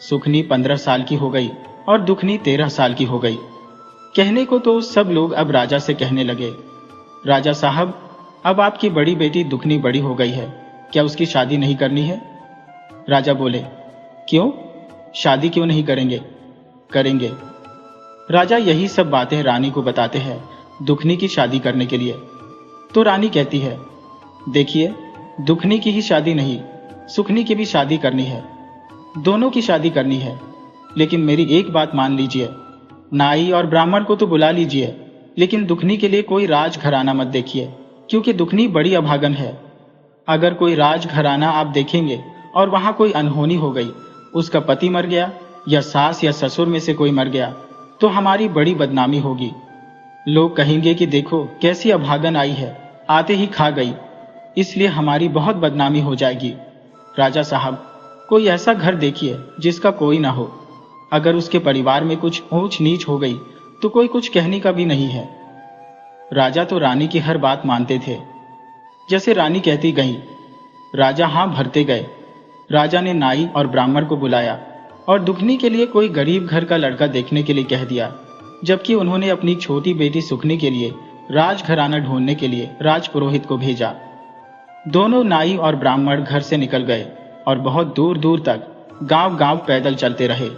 सुखनी 15 साल की हो गई और दुखनी 13 साल की हो गई। कहने को तो सब लोग अब राजा से कहने लगे, राजा साहब, अब आपकी बड़ी बेटी दुखनी बड़ी हो गई है, क्या उसकी शादी नहीं करनी है? राजा बोले, क्यों? शादी क्यों नहीं करेंगे? करेंगे। राजा यही सब बातें रानी को बताते हैं दुखनी की शादी करने के लिए। तो रानी कहती है, देखिए, दुखनी की ही शादी नहीं, सुखनी की भी शादी करनी है। दोनों की शादी करनी है, लेकिन मेरी एक बात मान लीजिए, नाई और ब्राह्मण को तो बुला लीजिए, लेकिन दुखनी के लिए कोई राजघराना मत देखिए, क्योंकि दुखनी बड़ी अभागन है। अगर कोई राजघराना आप देखेंगे और वहां कोई अनहोनी हो गई, उसका पति मर गया या सास या ससुर में से कोई मर गया, तो हमारी बड़ी बदनामी होगी। लोग कहेंगे कि देखो कैसी अभागन आई है, आते ही खा गई, इसलिए हमारी बहुत बदनामी हो जाएगी। राजा साहब, कोई ऐसा घर देखिए जिसका कोई ना हो। अगर उसके परिवार में कुछ ऊंच नीच हो गई तो कोई कुछ कहने का भी नहीं है। राजा तो रानी की हर बात मानते थे। जैसे रानी कहती गई, राजा हां भरते गए। राजा ने नाई और ब्राह्मण को बुलाया और दुखनी के लिए कोई गरीब घर का लड़का देखने के लिए कह दिया, जबकि उन्होंने अपनी छोटी बेटी सुखनी के लिए राजघराना ढूंढने के लिए राजपुरोहित को भेजा। दोनों नाई और ब्राह्मण घर से निकल गए और बहुत दूर दूर तक गांव गांव पैदल चलते रहे।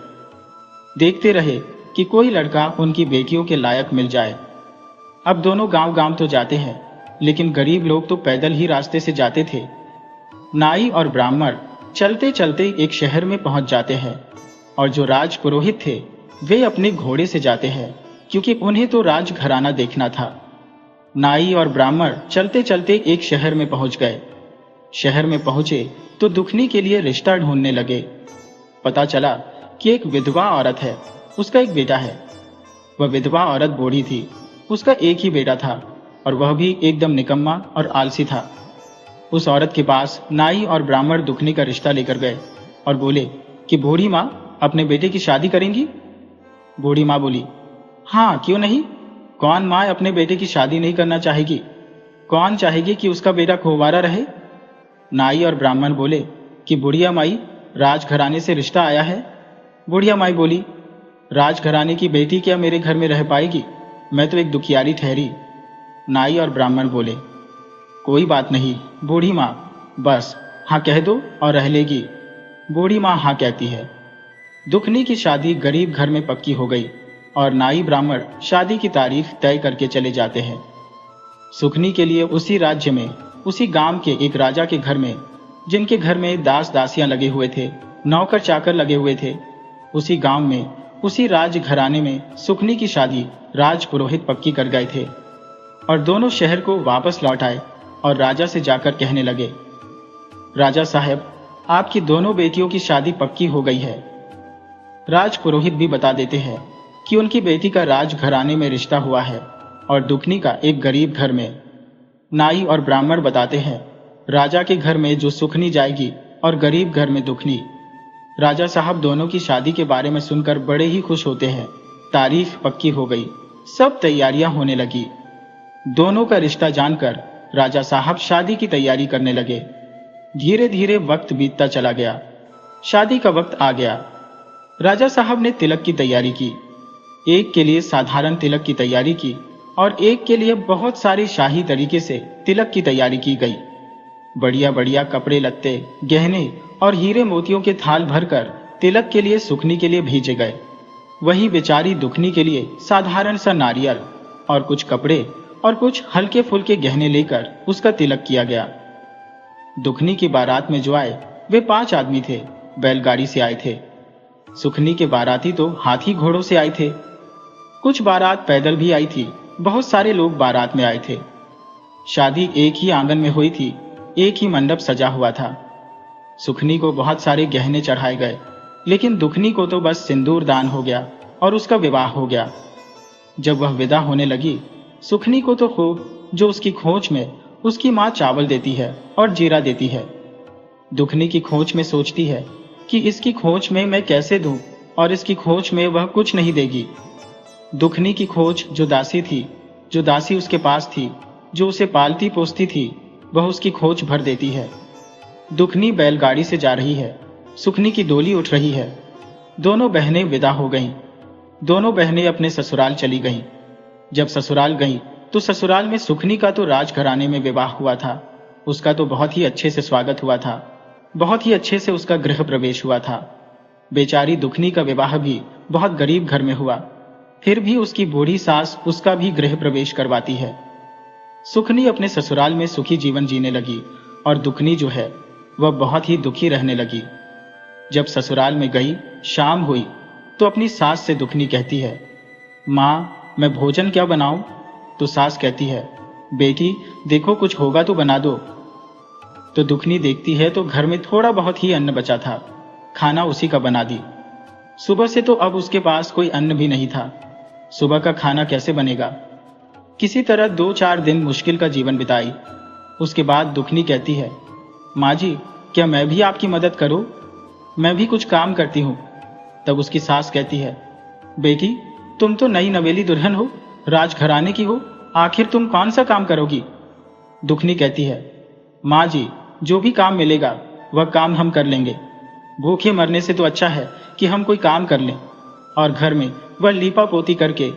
देखते रहे कि कोई लड़का उनकी बेटियों के लायक मिल जाए। अब दोनों गांव गांव तो जाते हैं, लेकिन गरीब लोग तो पैदल ही रास्ते से जाते थे। नाई और ब्राह्मण चलते चलते एक शहर में पहुंच जाते हैं और जो राजपुरोहित थे वे अपने घोड़े से जाते हैं, क्योंकि उन्हें तो राजघराना देखना था। नाई और ब्राह्मण चलते चलते एक शहर में पहुंच गए। शहर में पहुंचे तो दुखनी के लिए रिश्ता ढूंढने लगे। पता चला कि एक विधवा औरत है, उसका एक बेटा है। वह विधवा औरत बूढ़ी थी, उसका एक ही बेटा था और वह भी एकदम निकम्मा और आलसी था। उस औरत के पास नाई और ब्राह्मण दुखनी का रिश्ता लेकर गए और बोले कि बूढ़ी माँ अपने बेटे की शादी करेंगी? बूढ़ी माँ बोली, हाँ, क्यों नहीं। कौन माँ अपने बेटे की शादी नहीं करना चाहेगी? कौन चाहेगी कि उसका बेटा खुवारा रहे? नाई और ब्राह्मण बोले कि बुढ़िया माई, राजघराने से रिश्ता आया है। बुढ़िया माई बोली, राजघराने की बेटी क्या मेरे घर में रह पाएगी? मैं तो एक दुखियारी ठहरी। नाई और ब्राह्मण बोले, कोई बात नहीं बूढ़ी माँ, बस हाँ कह दो और रह लेगी। बूढ़ी माँ हाँ कहती है। दुखनी की शादी गरीब घर में पक्की हो गई और नाई ब्राह्मण शादी की तारीख तय करके चले जाते हैं। सुखनी के लिए उसी राज्य में, उसी गांव के एक राजा के घर में, जिनके घर में दास दासियां लगे हुए थे, नौकर चाकर लगे हुए थे, उसी गांव में, उसी राजघराने में सुखनी की शादी राजपुरोहित पक्की कर गए थे। और दोनों शहर को वापस लौट आए और राजा से जाकर कहने लगे, राजा साहब, आपकी दोनों बेटियों की शादी पक्की हो गई है। राजपुरोहित भी बता देते हैं कि उनकी बेटी का राजघराने में रिश्ता हुआ है और दुखनी का एक गरीब घर में। नाई और ब्राह्मण बताते हैं राजा के घर में जो सुखनी जाएगी और गरीब घर में दुखनी। राजा साहब दोनों की शादी के बारे में सुनकर बड़े ही खुश होते हैं। तारीख पक्की हो गई, सब तैयारियां होने लगी। दोनों का रिश्ता जानकर राजा साहब शादी की तैयारी करने लगे। धीरे धीरे वक्त बीतता चला गया। शादी का वक्त आ गया। राजा साहब ने तिलक की तैयारी की। एक के लिए साधारण तिलक की तैयारी की और एक के लिए बहुत सारी शाही तरीके से तिलक की तैयारी की गई। बढ़िया बढ़िया कपड़े लत्ते, गहने और हीरे मोतियों के थाल भरकर तिलक के लिए सुखनी के लिए भेजे गए। वही बेचारी दुखनी के लिए साधारण सा नारियल और कुछ कपड़े और कुछ हल्के फुल्के गहने लेकर उसका तिलक किया गया। दुखनी की बारात में जो आए वे 5 आदमी थे, बैलगाड़ी से आए थे। सुखनी के बाराती तो हाथी घोड़ों से आए थे। कुछ बारात पैदल भी आई थी। बहुत सारे लोग बारात में आए थे। शादी एक ही आंगन में हुई थी, एक ही मंडप सजा हुआ था। सुखनी को बहुत सारे गहने चढ़ाए गए, लेकिन दुखनी को तो बस सिंदूर दान हो गया और उसका विवाह हो गया। जब वह विदा होने लगी, सुखनी को तो खूब जो उसकी खोज में उसकी माँ चावल देती है और जीरा देती है। दुखनी की खोज में सोचती है कि इसकी खोज में मैं कैसे दूं, और इसकी खोज में वह कुछ नहीं देगी। दुखनी की खोज जो दासी थी, जो दासी उसके पास थी, जो उसे पालती पोसती थी, वह उसकी खोज भर देती है। दुखनी बैलगाड़ी से जा रही है, सुखनी की डोली उठ रही है। दोनों बहनें विदा हो गईं। दोनों बहनें अपने ससुराल चली गईं। जब ससुराल गईं तो ससुराल में सुखनी का तो राजघराने में विवाह हुआ था। उसका तो बहुत ही अच्छे से स्वागत हुआ था, बहुत ही अच्छे से उसका गृह प्रवेश हुआ था। बेचारी दुखनी का विवाह भी बहुत गरीब घर में हुआ, फिर भी उसकी बूढ़ी सास उसका भी गृह प्रवेश करवाती है। सुखनी अपने ससुराल में सुखी जीवन जीने लगी और दुखनी जो है वह बहुत ही दुखी रहने लगी। जब ससुराल में गई, शाम हुई तो अपनी सास से दुखनी कहती है, माँ मैं भोजन क्या बनाऊं? तो सास कहती है, बेटी देखो कुछ होगा तो बना दो। तो दुखनी देखती है तो घर में थोड़ा बहुत ही अन्न बचा था, खाना उसी का बना दी। सुबह से तो अब उसके पास कोई अन्न भी नहीं था। सुबह का खाना कैसे बनेगा? किसी तरह 2-4 दिन मुश्किल का जीवन बिताई। उसके बाद दुखनी कहती है, माँ जी क्या मैं भी आपकी मदद करूं? मैं भी कुछ काम करती हूं। तब उसकी सास कहती है, बेटी तुम तो नई नवेली दुल्हन हो, राजघराने की हो, आखिर तुम कौन सा काम करोगी? दुखनी कहती है, माँ जी जो भी काम मिलेगा वह काम हम कर लेंगे। भूखे मरने से तो अच्छा है कि हम कोई काम कर लें। और घर में वह लीपा पोती करके,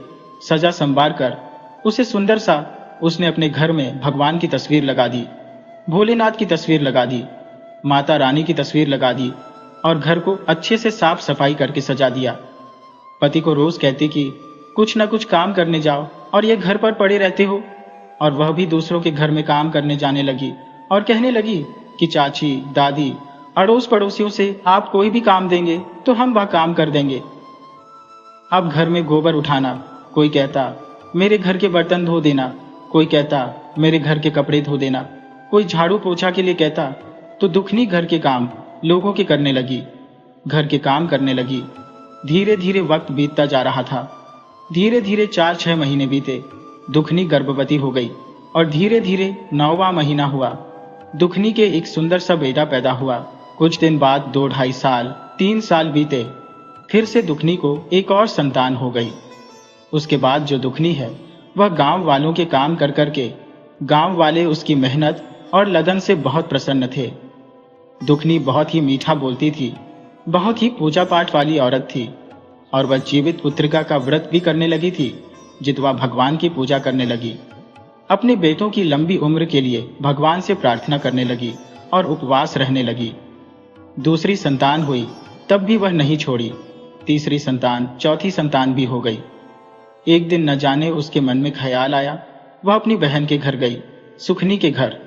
सजा संवार कर, उसे सुंदर सा उसने अपने घर में भगवान की तस्वीर लगा दी, भोलेनाथ की तस्वीर लगा दी, माता रानी की तस्वीर लगा दी और घर को अच्छे से साफ सफाई करके सजा दिया। पति को रोज कहती कि कुछ न कुछ काम करने जाओ और ये घर पर पड़े रहते हो। और वह भी दूसरों के घर में काम करने जाने लगी और कहने लगी कि चाची, दादी, अड़ोस पड़ोसियों से आप कोई भी काम देंगे तो हम वह काम कर देंगे। अब घर में गोबर उठाना, कोई कहता मेरे घर के बर्तन धो देना, कोई कहता मेरे घर के कपड़े धो देना, कोई झाड़ू पोछा के लिए कहता। तो दुखनी घर के काम लोगों के करने लगी, घर के काम करने लगी। धीरे धीरे वक्त बीतता जा रहा था। धीरे धीरे 4-6 महीने बीते। दुखनी गर्भवती हो गई और धीरे धीरे 9वां महीना हुआ। दुखनी के एक सुंदर सा बेटा पैदा हुआ। कुछ दिन बाद 2-2.5 साल, 3 साल बीते। फिर से दुखनी को एक और संतान हो गई। उसके बाद जो दुखनी है वह गांव वालों के काम कर करके, गांव वाले उसकी मेहनत और लगन से बहुत प्रसन्न थे। दुखनी बहुत ही मीठा बोलती थी, बहुत ही पूजा पाठ वाली औरत थी और वह जीवित पुत्रिका का व्रत भी करने लगी थी, जितवा भगवान की पूजा करने लगी। अपने बेटों की लंबी उम्र के लिए भगवान से प्रार्थना करने लगी और उपवास रहने लगी। दूसरी संतान हुई तब भी वह नहीं छोड़ी। तीसरी संतान, चौथी संतान भी हो गई। एक दिन न जाने उसके मन में ख्याल आया, वह अपनी बहन के घर गई, सुखनी के घर।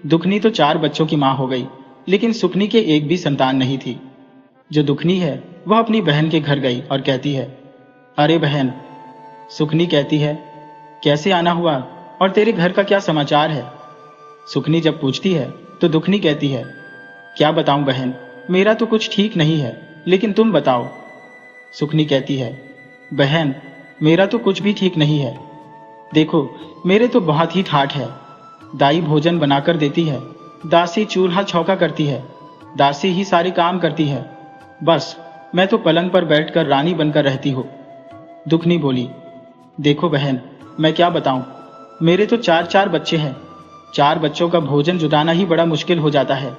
दुखनी तो 4 बच्चों की मां हो गई, लेकिन सुखनी के एक भी संतान नहीं थी। जो दुखनी है वह अपनी बहन के घर गई और कहती है, अरे बहन। सुखनी कहती है, कैसे आना हुआ और तेरे घर का क्या समाचार है? सुखनी जब पूछती है तो दुखनी कहती है, क्या बताऊं बहन, मेरा तो कुछ ठीक नहीं है, लेकिन तुम बताओ। सुखनी कहती है, बहन मेरा तो कुछ भी ठीक नहीं है। देखो मेरे तो बहुत ही ठाठ है। दाई भोजन बनाकर देती है, दासी चूल्हा छौका करती है, दासी ही सारे काम करती है। बस मैं तो पलंग पर बैठकर रानी बनकर रहती हूँ। दुखनी बोली, देखो बहन, मैं क्या बताऊं, मेरे तो 4 बच्चे हैं। 4 बच्चों का भोजन जुटाना ही बड़ा मुश्किल हो जाता है।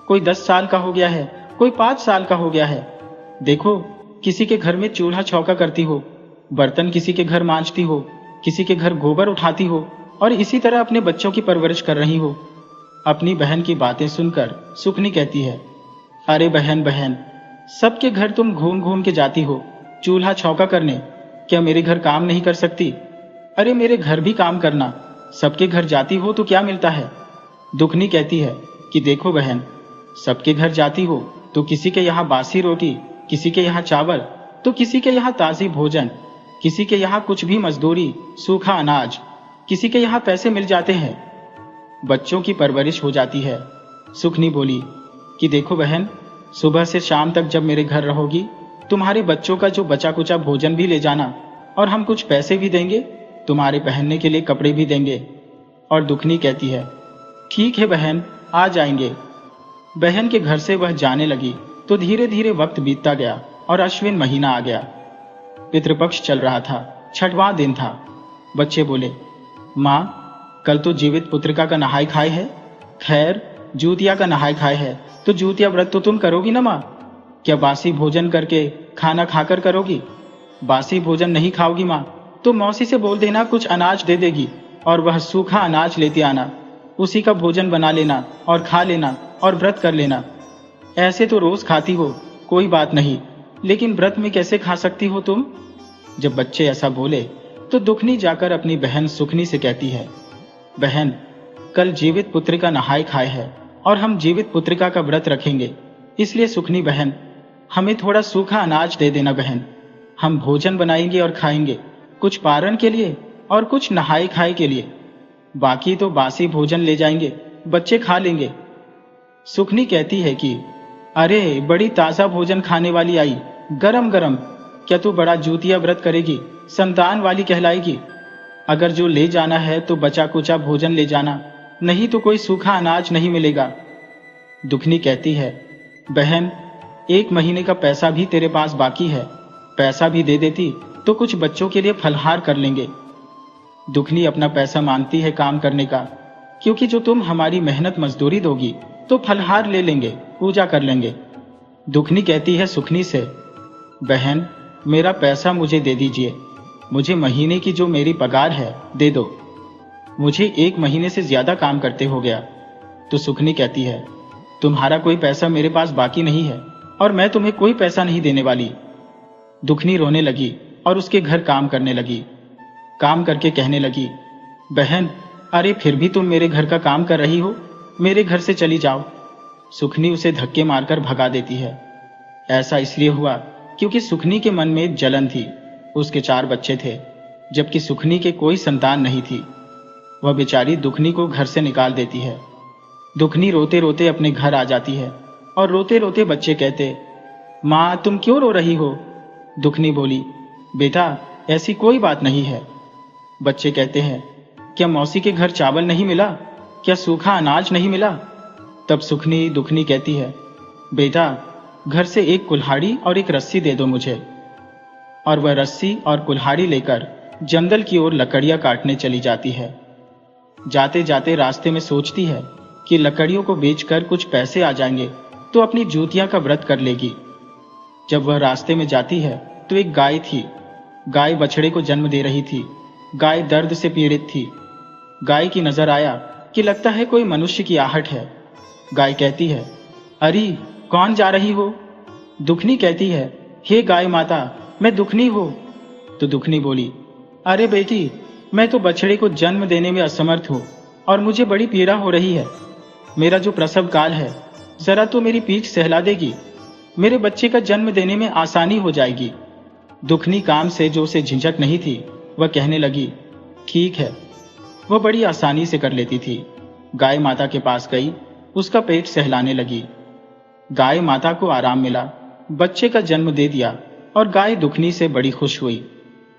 कोई 10 साल का हो गया है, कोई 5 साल का हो गया है। देखो, किसी के घर में चूल्हा छौका करती हो, बर्तन किसी के घर मांजती हो, किसी के घर गोबर उठाती हो, और इसी तरह अपने बच्चों की परवरिश कर रही हो। अपनी बहन की बातें सुनकर सुखनी कहती है, अरे बहन बहन, सबके घर तुम घूम घूम के जाती हो चूल्हा छौका करने, क्या मेरे घर काम नहीं कर सकती? अरे मेरे घर भी काम करना, सबके घर जाती हो तो क्या मिलता है? दुखनी कहती है कि देखो बहन, सबके घर जाती हो तो किसी के यहाँ बासी रोटी, किसी के यहाँ चावल, तो किसी के यहाँ ताजी भोजन, किसी के यहाँ कुछ भी मजदूरी, सूखा अनाज, किसी के यहाँ पैसे मिल जाते हैं, बच्चों की परवरिश हो जाती है। सुखनी बोली कि देखो बहन, सुबह से शाम तक जब मेरे घर रहोगी, तुम्हारे बच्चों का जो बचा कुचा भोजन भी ले जाना, और हम कुछ पैसे भी देंगे, तुम्हारे पहनने के लिए कपड़े भी देंगे। और दुखनी कहती है, ठीक है बहन, आ जाएंगे। बहन के घर से वह जाने लगी तो धीरे धीरे वक्त बीतता गया और अश्विन महीना आ गया। पितृपक्ष चल रहा था, 6वां दिन था। बच्चे बोले, माँ, कल तो जीवित पुत्रिका का नहाय खाए है। खैर, जूतिया का नहाय खाए है तो जूतिया व्रत तो तुम करोगी ना माँ? क्या बासी भोजन करके खाना खाकर करोगी? बासी भोजन नहीं खाओगी माँ तो मौसी से बोल देना कुछ अनाज दे देगी, और वह सूखा अनाज लेते आना, उसी का भोजन बना लेना और खा लेना और व्रत कर लेना। ऐसे तो रोज खाती हो, कोई बात नहीं, लेकिन व्रत में कैसे खा सकती हो तुम? जब बच्चे ऐसा बोले तो दुखनी जाकर अपनी बहन सुखनी से कहती है, बहन, कल जीवित पुत्रिका नहाय खाए है और हम जीवित पुत्रिका का व्रत रखेंगे, इसलिए सुखनी बहन, हमें थोड़ा सूखा अनाज दे देना बहन। हम भोजन बनाएंगे और खाएंगे, कुछ पारण के लिए और कुछ नहाय खाए के लिए। बाकी तो बासी भोजन ले जाएंगे, बच्चे खा लेंगे। सुखनी कहती है कि अरे, बड़ी ताजा भोजन खाने वाली आई, गरम गरम। क्या तू बड़ा जूतिया व्रत करेगी, संतान वाली कहलाएगी? अगर जो ले जाना है तो बचा कुचा भोजन ले जाना, नहीं तो कोई सूखा अनाज नहीं मिलेगा। दुखनी कहती है, बहन, 1 महीने का पैसा भी तेरे पास बाकी है, पैसा भी दे देती तो कुछ बच्चों के लिए फलहार कर लेंगे। दुखनी अपना पैसा मांगती है काम करने का, क्योंकि जो तुम हमारी मेहनत मजदूरी दोगी तो फलहार ले लेंगे, पूजा कर लेंगे। दुखनी कहती है सुखनी से, बहन, मेरा पैसा मुझे दे दीजिए, मुझे महीने की जो मेरी पगार है दे दो, मुझे 1 महीने से ज्यादा काम करते हो गया। तो सुखनी कहती है, तुम्हारा कोई पैसा मेरे पास बाकी नहीं है और मैं तुम्हें कोई पैसा नहीं देने वाली। दुखनी रोने लगी और उसके घर काम करने लगी। काम करके कहने लगी, बहन, अरे फिर भी तुम मेरे घर का काम कर रही हो, मेरे घर से चली जाओ। सुखनी उसे धक्के मारकर भगा देती है। ऐसा इसलिए हुआ क्योंकि सुखनी के मन में जलन थी। उसके 4 बच्चे थे, जबकि सुखनी के कोई संतान नहीं थी। वह बेचारी दुखनी को घर से निकाल देती है। दुखनी रोते रोते अपने घर आ जाती है और रोते रोते बच्चे कहते, माँ, तुम क्यों रो रही हो? दुखनी बोली, बेटा, ऐसी कोई बात नहीं है। बच्चे कहते हैं, क्या मौसी के घर चावल नहीं मिला? क्या सूखा अनाज नहीं मिला? तब सुखनी दुखनी कहती है, बेटा, घर से 1 कुल्हाड़ी और 1 रस्सी दे दो मुझे। और वह रस्सी और कुल्हाड़ी लेकर जंगल की ओर लकड़ियां काटने चली जाती है। जाते जाते रास्ते में सोचती है कि लकड़ियों को बेचकर कुछ पैसे आ जाएंगे तो अपनी जूतियां का व्रत कर लेगी। जब वह रास्ते में जाती है तो एक गाय थी। गाय बछड़े को जन्म दे रही थी। गाय दर्द से पीड़ित थी। गाय की नजर आया कि लगता है कोई मनुष्य की आहट है। गाय कहती है, अरे, कौन जा रही हो? दुखनी कहती है, हे गाय माता, मैं दुखनी हूं। तो दुखनी बोली, अरे बेटी, मैं तो बछड़े को जन्म देने में असमर्थ हूं और मुझे बड़ी पीड़ा हो रही है। मेरा जो प्रसव काल है, जरा तो मेरी पीठ सहला देगी, मेरे बच्चे का जन्म देने में आसानी हो जाएगी। दुखनी काम से जो उसे झिझक नहीं थी, वह कहने लगी, ठीक है। वह बड़ी आसानी से कर लेती थी। गाय माता के पास गई, उसका पेट सहलाने लगी। गाय माता को आराम मिला, बच्चे का जन्म दे दिया और गाय दुखनी से बड़ी खुश हुई।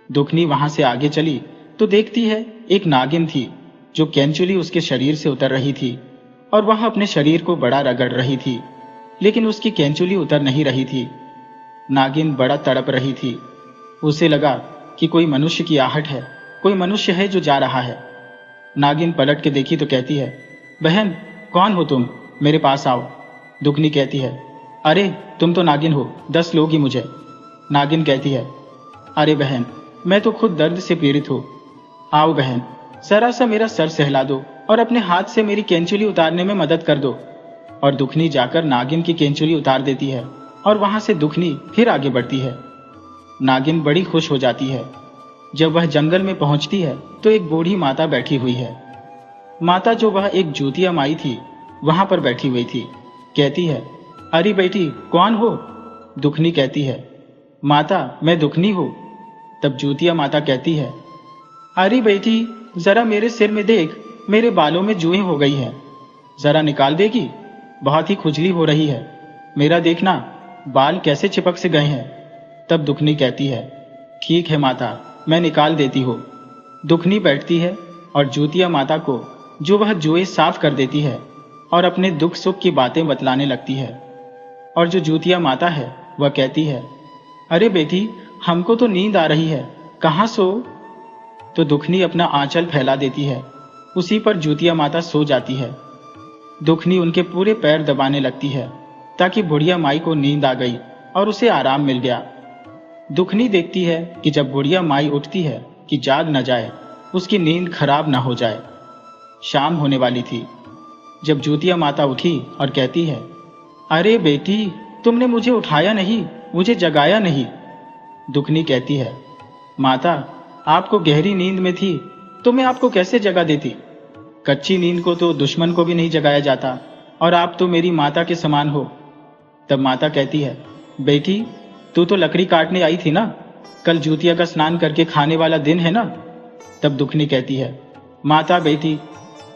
दुखनी वहां से आगे चली तो देखती है एक नागिन थी। जो केंचुली उसके शरीर से उतर रही थी और वह अपने शरीर को बड़ा रगड़ रही थी, लेकिन उसकी केंचुली उतर नहीं रही थी। नागिन बड़ा तड़प रही थी। उसे लगा कि कोई मनुष्य की आहट है, कोई मनुष्य है जो जा रहा है। नागिन पलट के देखी तो कहती है, बहन कौन हो तुम, मेरे पास आओ। दुखनी कहती है, अरे तुम तो नागिन हो, 10 लोगी मुझे। नागिन कहती है, अरे बहन मैं तो खुद दर्द से पीड़ित हूँ, आओ बहन जरा सा मेरा सर सहला दो और अपने हाथ से मेरी केंचुली उतारने में मदद कर दो। और दुखनी जाकर नागिन की केंचुली उतार देती है और वहां से दुखनी फिर आगे बढ़ती है। नागिन बड़ी खुश हो जाती है। जब वह जंगल में पहुंचती है तो एक बूढ़ी माता बैठी हुई है। माता जो वह एक जूतिया माई थी वहां पर बैठी हुई थी। कहती है, अरे बेटी कौन हो? दुखनी कहती है, माता मैं दुखनी हूं। तब जूतिया माता कहती है, अरे बेटी जरा मेरे सिर में देख, मेरे बालों में जुएं हो गई है, जरा निकाल देगी, बहुत ही खुजली हो रही है, मेरा देखना बाल कैसे चिपक से गए हैं। तब दुखनी कहती है, ठीक है माता मैं निकाल देती हूँ। दुखनी बैठती है और जूतिया माता को जो वह जुएं साफ कर देती है और अपने दुख सुख की बातें बतलाने लगती है। और जो जूतिया माता है वह कहती है, अरे बेटी हमको तो नींद आ रही है, कहाँ सो? तो दुखनी अपना आंचल फैला देती है, उसी पर जूतिया माता सो जाती है। दुखनी उनके पूरे पैर दबाने लगती है ताकि बुढ़िया माई को नींद आ गई और उसे आराम मिल गया। दुखनी देखती है कि जब बुढ़िया माई उठती है कि जाग न जाए, उसकी नींद खराब न हो जाए। शाम होने वाली थी जब जूतिया माता उठी और कहती है, अरे बेटी तुमने मुझे उठाया नहीं, मुझे जगाया नहीं। दुखनी कहती है, माता आपको गहरी नींद में थी तो मैं आपको कैसे जगा देती? कच्ची नींद को तो दुश्मन को भी नहीं जगाया जाता और आप तो मेरी माता के समान हो। तब माता कहती है, बेटी तू तो लकड़ी काटने आई थी ना, कल जूतिया का स्नान करके खाने वाला दिन है ना। तब दुखनी कहती है, माता बेटी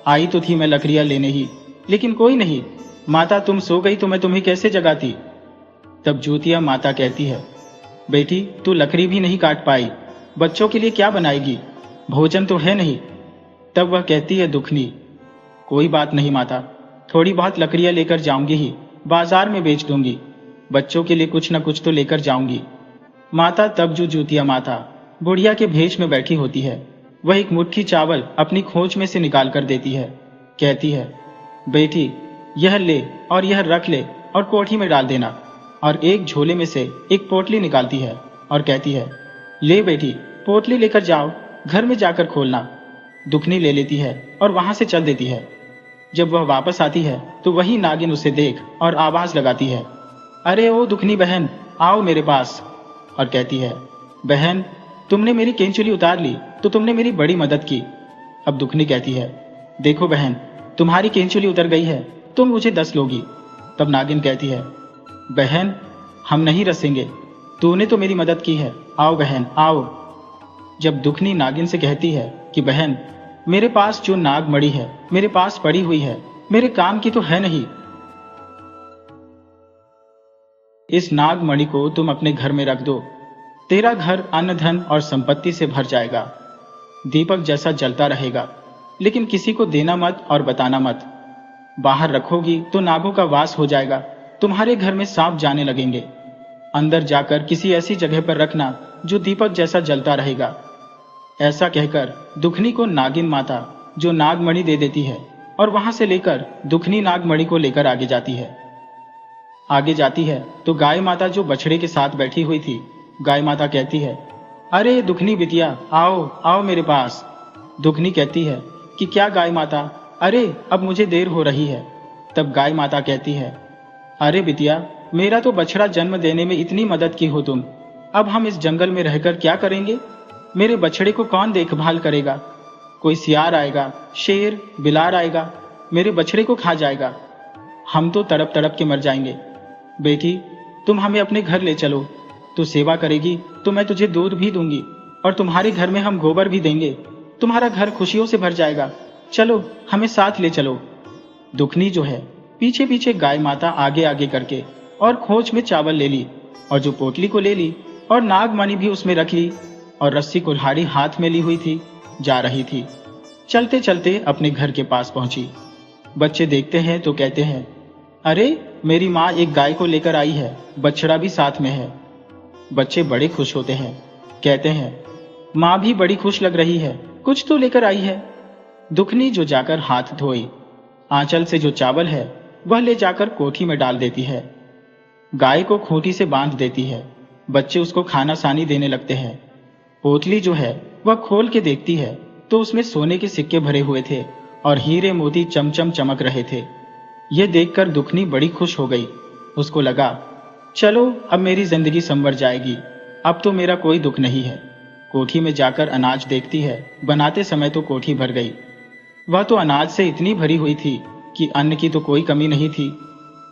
आई तो थी मैं लकड़ियां लेने ही, लेकिन कोई नहीं, माता तुम सो गई तो मैं तुम्हें कैसे जगाती। तब जूतिया माता कहती है, बेटी तू लकड़ी भी नहीं काट पाई, बच्चों के लिए क्या बनाएगी, भोजन तो है नहीं। तब वह कहती है दुखनी, कोई बात नहीं माता, थोड़ी बहुत लकड़ियां लेकर जाऊंगी ही, बाजार में बेच दूंगी, बच्चों के लिए कुछ न कुछ तो लेकर जाऊंगी। माता तब जो जूतिया माता बुढ़िया के भेष में बैठी होती है वह एक मुट्ठी चावल अपनी खोज में से निकाल कर देती है। कहती है, बेटी यह ले और यह रख ले और कोठी में डाल देना। और एक झोले में से एक पोटली निकालती है और कहती है, ले बेटी पोटली लेकर जाओ, घर में जाकर खोलना। दुखनी ले लेती है और वहां से चल देती है। जब वह वापस आती है तो वही नागिन उसे देख और आवाज लगाती है, अरे ओ दुखनी बहन आओ मेरे पास। और कहती है, बहन तुमने मेरी केंचुली उतार ली तो तुमने मेरी बड़ी मदद की। अब दुखनी कहती है, देखो बहन तुम्हारी केंचुली उतर गई है, तुम मुझे 10 लोगी। तब नागिन कहती है, बहन हम नहीं रसेंगे, तूने तो मेरी मदद की है, आओ बहन आओ। जब दुखनी नागिन से कहती है कि बहन मेरे पास जो नाग मणि है मेरे पास पड़ी हुई है, मेरे काम की तो है नहीं, इस नाग मणि को तुम अपने घर में रख दो, तेरा घर अन्न धन और संपत्ति से भर जाएगा, दीपक जैसा जलता रहेगा, लेकिन किसी को देना मत और बताना मत। बाहर रखोगी तो नागों का वास हो जाएगा, तुम्हारे घर में सांप जाने लगेंगे। अंदर जाकर किसी ऐसी जगह पर रखना जो दीपक जैसा जलता रहेगा। ऐसा कहकर दुखनी को नागिन माता जो नागमणि दे देती है और वहां से लेकर दुखनी नागमणि को लेकर आगे जाती है। आगे जाती है तो गाय माता जो बछड़े के साथ बैठी हुई थी, गाय माता कहती है, अरे दुखनी बिटिया आओ आओ मेरे पास। दुखनी कहती है कि क्या गाय माता, अरे अब मुझे देर हो रही है। तब गाय माता कहती है, अरे बिटिया मेरा तो बछड़ा जन्म देने में इतनी मदद की हो तुम, अब हम इस जंगल में रहकर क्या करेंगे? मेरे बछड़े को कौन देखभाल करेगा? कोई सियार आएगा, शेर बिलार आएगा, मेरे बछड़े को खा जाएगा, हम तो तड़प तड़प के मर जाएंगे। बेटी तुम हमें अपने घर ले चलो, तू सेवा करेगी तो मैं तुझे दूध भी दूंगी और तुम्हारे घर में हम गोबर भी देंगे, तुम्हारा घर खुशियों से भर जाएगा, चलो हमें साथ ले चलो। दुखनी जो है पीछे पीछे गाय माता आगे आगे करके और खोज में चावल ले ली और जो पोटली को ले ली और नागमणि भी उसमें रख ली और रस्सी कुल्हाड़ी हाथ में ली हुई थी, जा रही थी। चलते चलते अपने घर के पास पहुंची। बच्चे देखते हैं तो कहते हैं, अरे मेरी माँ एक गाय को लेकर आई है, बछड़ा भी साथ में है। बच्चे बड़े खुश होते हैं, कहते हैं, माँ भी बड़ी खुश लग रही है, कुछ तो लेकर आई है। दुखनी जो जाकर हाथ धोई, आंचल से जो चावल है वह ले जाकर कोठी में डाल देती है। गाय को खूंटी से बांध देती है। बच्चे उसको खाना सानी देने लगते हैं। पोतली जो है वह खोल के देखती है तो उसमें सोने के सिक्के भरे हुए थे और हीरे मोती चमचम चमक रहे थे। यह देखकर दुखनी बड़ी खुश हो गई। उसको लगा, चलो अब मेरी जिंदगी संवर जाएगी, अब तो मेरा कोई दुख नहीं है। कोठी में जाकर अनाज देखती है। बनाते समय तो कोठी भर गई। वह तो अनाज से इतनी भरी हुई थी कि अन्न की तो कोई कमी नहीं थी।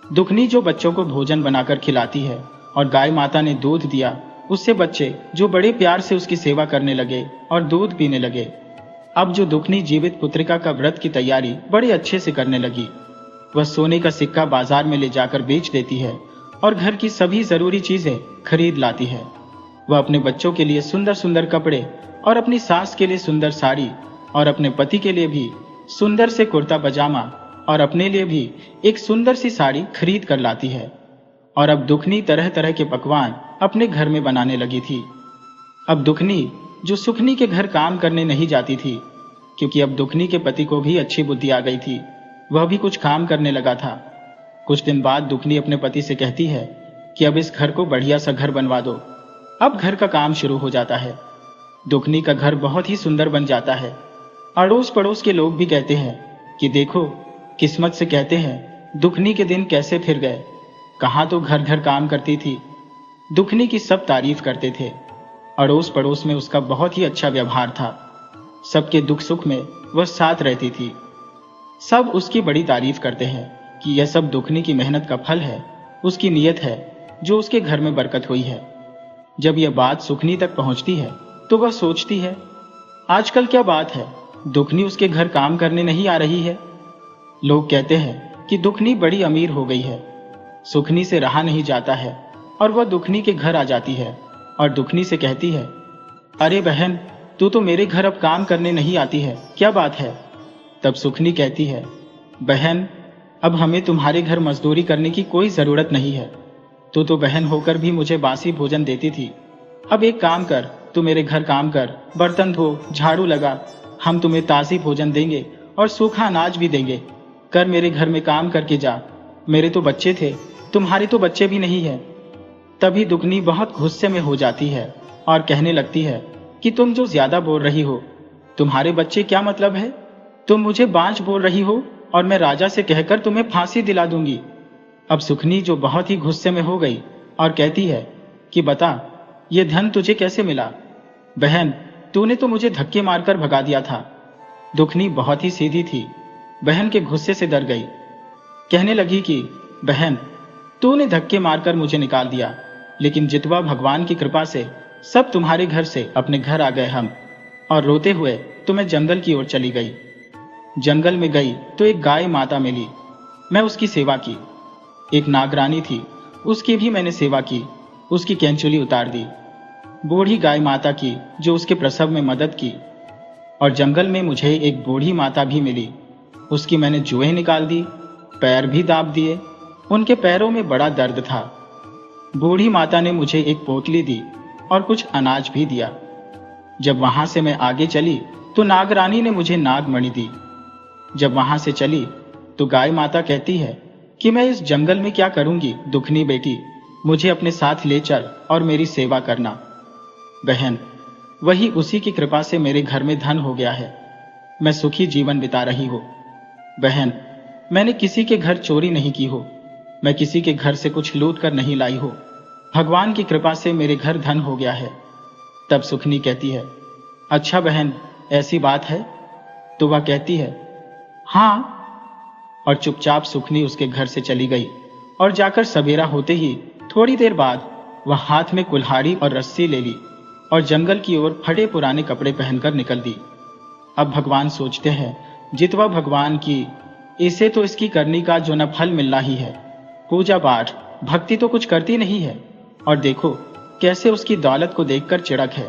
दुखनी जो बच्चों को भोजन बनाकर खिलाती है और गाय माता ने दूध दिया, उससे बच्चे जो बड़े प्यार से उसकी सेवा करने लगे और दूध पीने लगे। अब जो दुखनी जीवित पुत्रिका का व्रत की तैयारी बड़े अच्छे से करने लगी। वह सोने का सिक्का बाजार में ले जाकर बेच देती है और घर की सभी जरूरी चीजें खरीद लाती है। वह अपने बच्चों के लिए सुंदर सुंदर कपड़े और अपनी सास के लिए सुंदर साड़ी और अपने पति के लिए भी सुंदर से कुर्ता पजामा और अपने लिए भी एक सुंदर सी साड़ी खरीद कर लाती है। और अब दुखनी तरह तरह के पकवान अपने घर में बनाने लगी थी। अब दुखनी जो सुखनी के घर काम करने नहीं जाती थी, क्योंकि अब दुखनी के पति को भी अच्छी बुद्धि आ गई थी, वह भी कुछ काम करने लगा था। कुछ दिन बाद दुखनी अपने पति से कहती है कि अब इस घर को बढ़िया सा घर बनवा दो। अब घर का काम शुरू हो जाता है। दुखनी का घर बहुत ही सुंदर बन जाता है। अड़ोस पड़ोस के लोग भी कहते हैं कि देखो, किस्मत से कहते हैं दुखनी के दिन कैसे फिर गए, कहाँ तो घर घर काम करती थी। दुखनी की सब तारीफ करते थे। अड़ोस पड़ोस में उसका बहुत ही अच्छा व्यवहार था। सबके दुख सुख में वह साथ रहती थी। सब उसकी बड़ी तारीफ करते हैं कि यह सब दुखनी की मेहनत का फल है, उसकी नीयत है जो उसके घर में बरकत हुई है। जब यह बात सुखनी तक पहुंचती है तो वह सोचती है, आजकल क्या बात है, दुखनी उसके घर काम करने नहीं आ रही है। लोग कहते हैं कि दुखनी बड़ी अमीर हो गई है। सुखनी से रहा नहीं जाता है और वह दुखनी के घर आ जाती है और दुखनी से कहती है, अरे बहन, तू तो मेरे घर अब काम करने नहीं आती है, क्या बात है। तब सुखनी कहती है, बहन, अब हमें तुम्हारे घर मजदूरी करने की कोई जरूरत नहीं है। तू तो बहन होकर भी मुझे बासी भोजन देती थी। अब एक काम कर, तू मेरे घर काम कर, बर्तन धो, झाड़ू लगा, हम तुम्हें ताज़ी भोजन देंगे और सूखा अनाज भी देंगे। कर मेरे घर में काम करके जा। मेरे तो बच्चे थे, तुम्हारे तो बच्चे भी नहीं है। तभी दुखनी बहुत गुस्से में हो जाती है और कहने लगती है कि तुम जो ज्यादा बोल रही हो, तुम्हारे बच्चे क्या मतलब है। तुम मुझे बांझ बोल रही हो और मैं राजा से कहकर तुम्हें फांसी दिला दूंगी। अब सुखनी जो बहुत ही गुस्से में हो गई और कहती है कि बता, ये धन तुझे कैसे मिला। बहन, तूने तो मुझे धक्के मारकर भगा दिया था। दुखनी बहुत ही सीधी थी, बहन के गुस्से से डर गई। कहने लगी कि बहन, तूने धक्के मारकर मुझे निकाल दिया, लेकिन जितवा भगवान की कृपा से सब तुम्हारे घर से अपने घर आ गए हम। और रोते हुए तो मैं जंगल की ओर चली गई। जंगल में गई तो एक गाय माता मिली। मैं उसकी सेवा की। एक नागरानी थी, उसकी भी मैंने सेवा की। उसकी कैंचुली उतार दी। बूढ़ी गाय माता की जो उसके प्रसव में मदद की। और जंगल में मुझे एक बूढ़ी माता भी मिली, उसकी मैंने जुएं निकाल दी, पैर भी दाब दिए। उनके पैरों में बड़ा दर्द था। बूढ़ी माता ने मुझे एक पोटली दी और कुछ अनाज भी दिया। जब वहां से मैं आगे चली तो नागरानी ने मुझे नागमणि दी। जब वहां से चली तो गाय माता कहती है कि मैं इस जंगल में क्या करूंगी, दुखनी बेटी, मुझे अपने साथ ले चल और मेरी सेवा करना। बहन, वही उसी की कृपा से मेरे घर में धन हो गया है। मैं सुखी जीवन बिता रही हूं। बहन, मैंने किसी के घर चोरी नहीं की हो, मैं किसी के घर से कुछ लूट कर नहीं लाई हो। भगवान की कृपा से मेरे घर धन हो गया है। तब सुखनी कहती है, अच्छा बहन, ऐसी बात है। तो वह कहती है, हाँ। और चुपचाप सुखनी उसके घर से चली गई और जाकर सवेरा होते ही थोड़ी देर बाद वह हाथ में कुल्हाड़ी और रस्सी ले ली और जंगल की ओर फटे पुराने कपड़े पहनकर निकल दी। अब भगवान सोचते हैं, जितवा भगवान की, इसे तो इसकी करनी का जो न फल मिल रहा ही है। पूजा पाठ भक्ति तो कुछ करती नहीं है, और देखो कैसे उसकी दौलत को देखकर चिड़क है।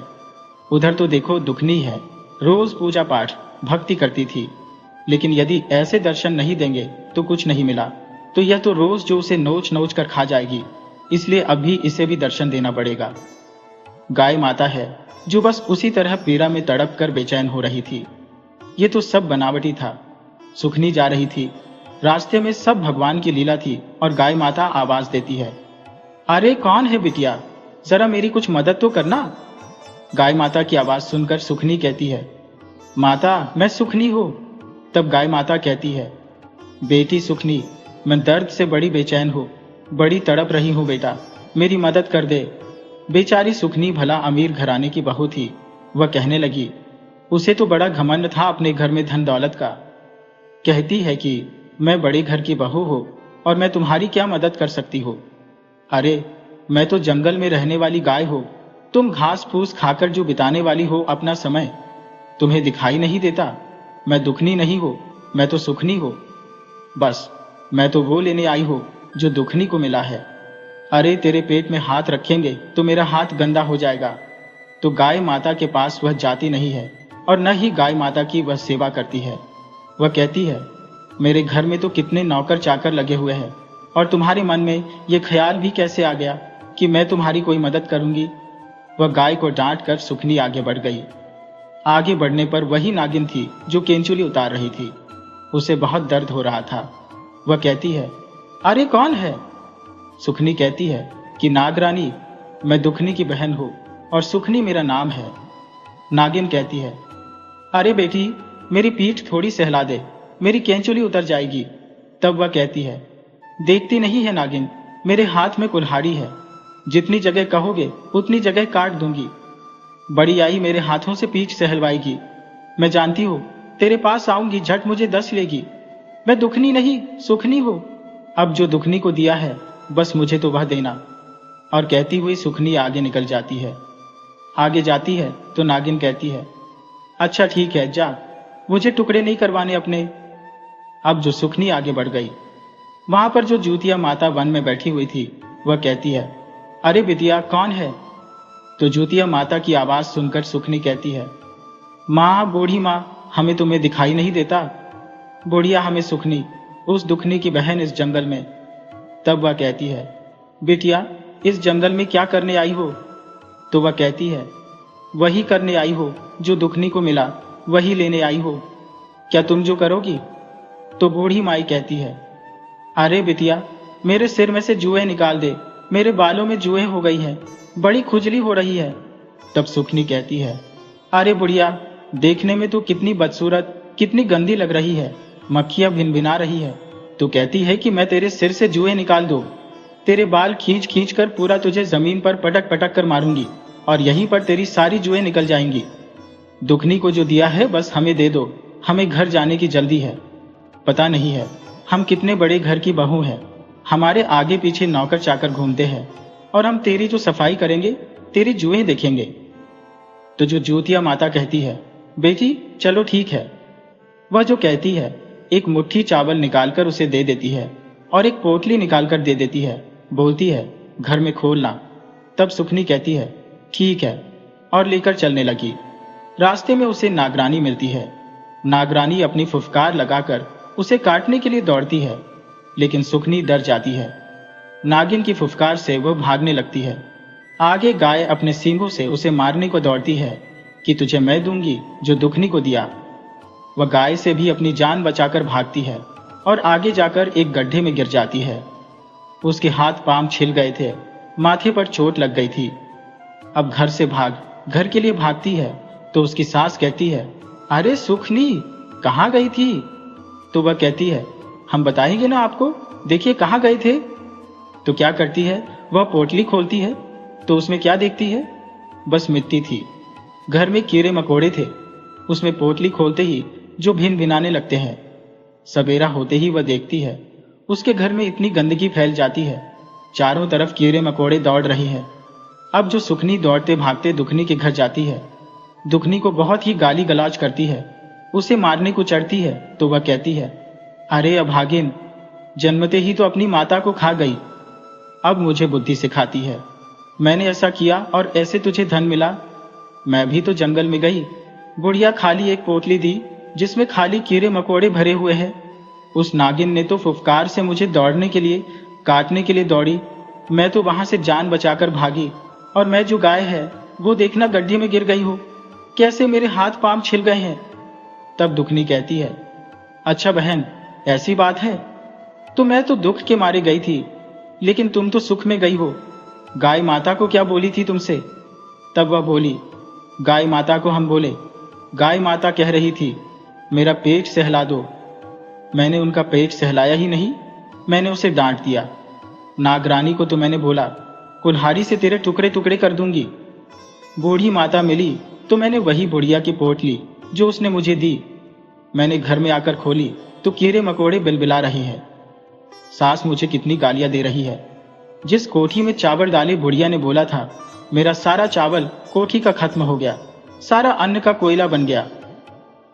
उधर तो देखो दुखनी है, रोज पूजा पाठ, भक्ति करती थी, लेकिन यदि ऐसे दर्शन नहीं देंगे तो कुछ नहीं मिला, तो यह तो रोज जो उसे नोच नोच कर खा जाएगी, इसलिए अभी इसे भी दर्शन देना पड़ेगा। गाय माता है जो बस उसी तरह पीड़ा में तड़प कर बेचैन हो रही थी। ये तो सब बनावटी था। सुखनी जा रही थी, रास्ते में सब भगवान की लीला थी और गाय माता आवाज देती है, अरे कौन है बिटिया, जरा मेरी कुछ मदद तो करना। गाय माता की आवाज सुनकर सुखनी कहती है, माता मैं सुखनी हूं। तब गाय माता कहती है, बेटी सुखनी, मैं दर्द से बड़ी बेचैन हूं, बड़ी तड़प रही हूं बेटा, मेरी मदद कर दे। बेचारी सुखनी भला अमीर घराने की बहू थी। वह कहने लगी, उसे तो बड़ा घमंड था अपने घर में धन दौलत का। कहती है कि मैं बड़े घर की बहू हूं और मैं तुम्हारी क्या मदद कर सकती हूँ। अरे मैं तो जंगल में रहने वाली गाय हूं, तुम घास फूस खाकर जो बिताने वाली हो अपना समय, तुम्हें दिखाई नहीं देता। मैं दुखनी नहीं हूं, मैं तो सुखनी हूं। बस मैं तो वो लेने आई हूं जो दुखनी को मिला है। अरे तेरे पेट में हाथ रखेंगे तो मेरा हाथ गंदा हो जाएगा। तो गाय माता के पास वह जाती नहीं है और न ही गाय माता की वह सेवा करती है। वह कहती है, मेरे घर में तो कितने नौकर चाकर लगे हुए हैं और तुम्हारे मन में यह ख्याल भी कैसे आ गया कि मैं तुम्हारी कोई मदद करूंगी। वह गाय को डांट कर सुखनी आगे बढ़ गई। आगे बढ़ने पर वही नागिन थी जो केंचुली उतार रही थी। उसे बहुत दर्द हो रहा था। वह कहती है, अरे कौन है। सुखनी कहती है कि नागरानी, मैं दुखनी की बहन हूं और सुखनी मेरा नाम है। नागिन कहती है, अरे बेटी मेरी पीठ थोड़ी सहला दे, मेरी केंचुली उतर जाएगी। तब वह कहती है, देखती नहीं है नागिन, मेरे हाथ में कुल्हाड़ी है, जितनी जगह कहोगे उतनी जगह काट दूंगी। बड़ी आई मेरे हाथों से पीठ सहलवाएगी। मैं जानती हूं तेरे पास आऊंगी झट मुझे दस लेगी। मैं दुखनी नहीं सुखनी हूं, अब जो दुखनी को दिया है बस मुझे तो वह देना। और कहती हुई सुखनी आगे निकल जाती है। आगे जाती है तो नागिन कहती है, अच्छा ठीक है जा, मुझे टुकड़े नहीं करवाने अपने। अब जो सुखनी आगे बढ़ गई, वहां पर जो जूतिया माता वन में बैठी हुई थी वह कहती है, अरे बिटिया कौन है। तो जूतिया माता की आवाज सुनकर सुखनी कहती है, माँ बूढ़ी माँ, हमें तुम्हें दिखाई नहीं देता। बुढ़िया हमें सुखनी, उस दुखनी की बहन इस जंगल में। तब वह कहती है, बिटिया इस जंगल में क्या करने आई हो। तो वह कहती है, वही करने आई हो जो दुखनी को मिला, वही लेने आई हो, क्या तुम जो करोगी। तो बूढ़ी माई कहती है, अरे बिटिया मेरे सिर में से जुएं निकाल दे, मेरे बालों में जुएं हो गई है, बड़ी खुजली हो रही है। तब सुखनी कहती है, अरे बुढ़िया देखने में तो कितनी बदसूरत, कितनी गंदी लग रही है, मक्खियां भिनभिना रही है। तो कहती है कि मैं तेरे सिर से जुएं निकाल दूं, तेरे बाल खींच खींच कर पूरा तुझे जमीन पर पटक पटक कर मारूंगी और यहीं पर तेरी सारी जुएं निकल जाएंगी। दुखनी को जो दिया है बस हमें दे दो, हमें घर जाने की जल्दी है। पता नहीं है हम कितने बड़े घर की बहू हैं, हमारे आगे पीछे नौकर चाकर घूमते हैं और हम तेरी जो सफाई करेंगे तेरी जुएं देखेंगे। तो जो जूतिया माता कहती है, बेटी चलो ठीक है। वह जो कहती है एक मुट्ठी चावल निकालकर उसे दे देती है और एक पोटली निकालकर दे देती है, बोलती है घर में खोलना। तब सुखनी कहती है ठीक है और लेकर चलने लगी। रास्ते में उसे नागरानी मिलती है। नागरानी अपनी फुफकार लगाकर उसे काटने के लिए दौड़ती है, लेकिन सुखनी डर जाती है। नागिन की फुफकार से वह भागने लगती है। आगे गाय अपने सींगों से उसे मारने को दौड़ती है कि तुझे मैं दूंगी जो दुखनी को दिया। वह गाय से भी अपनी जान बचाकर भागती है और आगे जाकर एक गड्ढे में गिर जाती है। उसके हाथ पांव छिल गए थे, माथे पर चोट लग गई थी। अब घर से घर के लिए भागती है तो उसकी सास कहती है, अरे सुखनी कहाँ गई थी। तो वह कहती है, हम बताएंगे ना आपको, देखिए कहाँ गए थे। तो क्या करती है, वह पोटली खोलती है तो उसमें क्या देखती है, बस मिट्टी थी। घर में कीड़े मकोड़े थे। उसमें पोटली खोलते ही जो भिन भिनाने लगते हैं। सवेरा होते ही वह देखती है उसके घर में इतनी गंदगी फैल जाती है, चारों तरफ कीड़े मकोड़े दौड़ रही हैं। अब जो सुखनी दौड़ते भागते दुखनी के घर जाती है, दुखनी को बहुत ही गाली गलौज करती है, उसे मारने को चढ़ती है। तो वह कहती है, अरे अभागिन, जन्मते ही तो अपनी माता को खा गई, अब मुझे बुद्धि सिखाती है। मैंने ऐसा किया और ऐसे तुझे धन मिला। मैं भी तो जंगल में गई, बुढ़िया खाली एक पोटली दी जिसमें खाली कीड़े मकोड़े भरे हुए हैं। उस नागिन ने तो फुफकार से मुझे दौड़ने के लिए, काटने के लिए दौड़ी। मैं तो वहां से जान बचाकर भागी, और मैं जो गाय है वो देखना गड्ढे में गिर गई हो। कैसे मेरे हाथ पांव छिल गए हैं। तब दुखनी कहती है, अच्छा बहन, ऐसी बात है। तो मैं तो दुख के मारे गई थी, लेकिन तुम तो सुख में गई हो। गाय माता को क्या बोली थी तुमसे? तब वह बोली, गाय माता को हम बोले, गाय माता कह रही थी, मेरा पेट सहला दो। मैंने उनका पेट सहलाया ही नहीं, मैंने उसे डांट दिया। नागरानी को तो मैंने बोला, कुल्हाड़ी से तेरे टुकड़े टुकड़े कर दूंगी। बूढ़ी माता मिली तो मैंने वही बुढ़िया की पोटली जो उसने मुझे दी, मैंने घर में आकर खोली तो कीड़े मकोड़े बिलबिला रहे हैं। सास मुझे कितनी गालियां दे रही है। जिस कोठी में चावल डाले बुढ़िया ने बोला था, मेरा सारा चावल कोठी का खत्म हो गया, सारा अन्न का कोयला बन गया।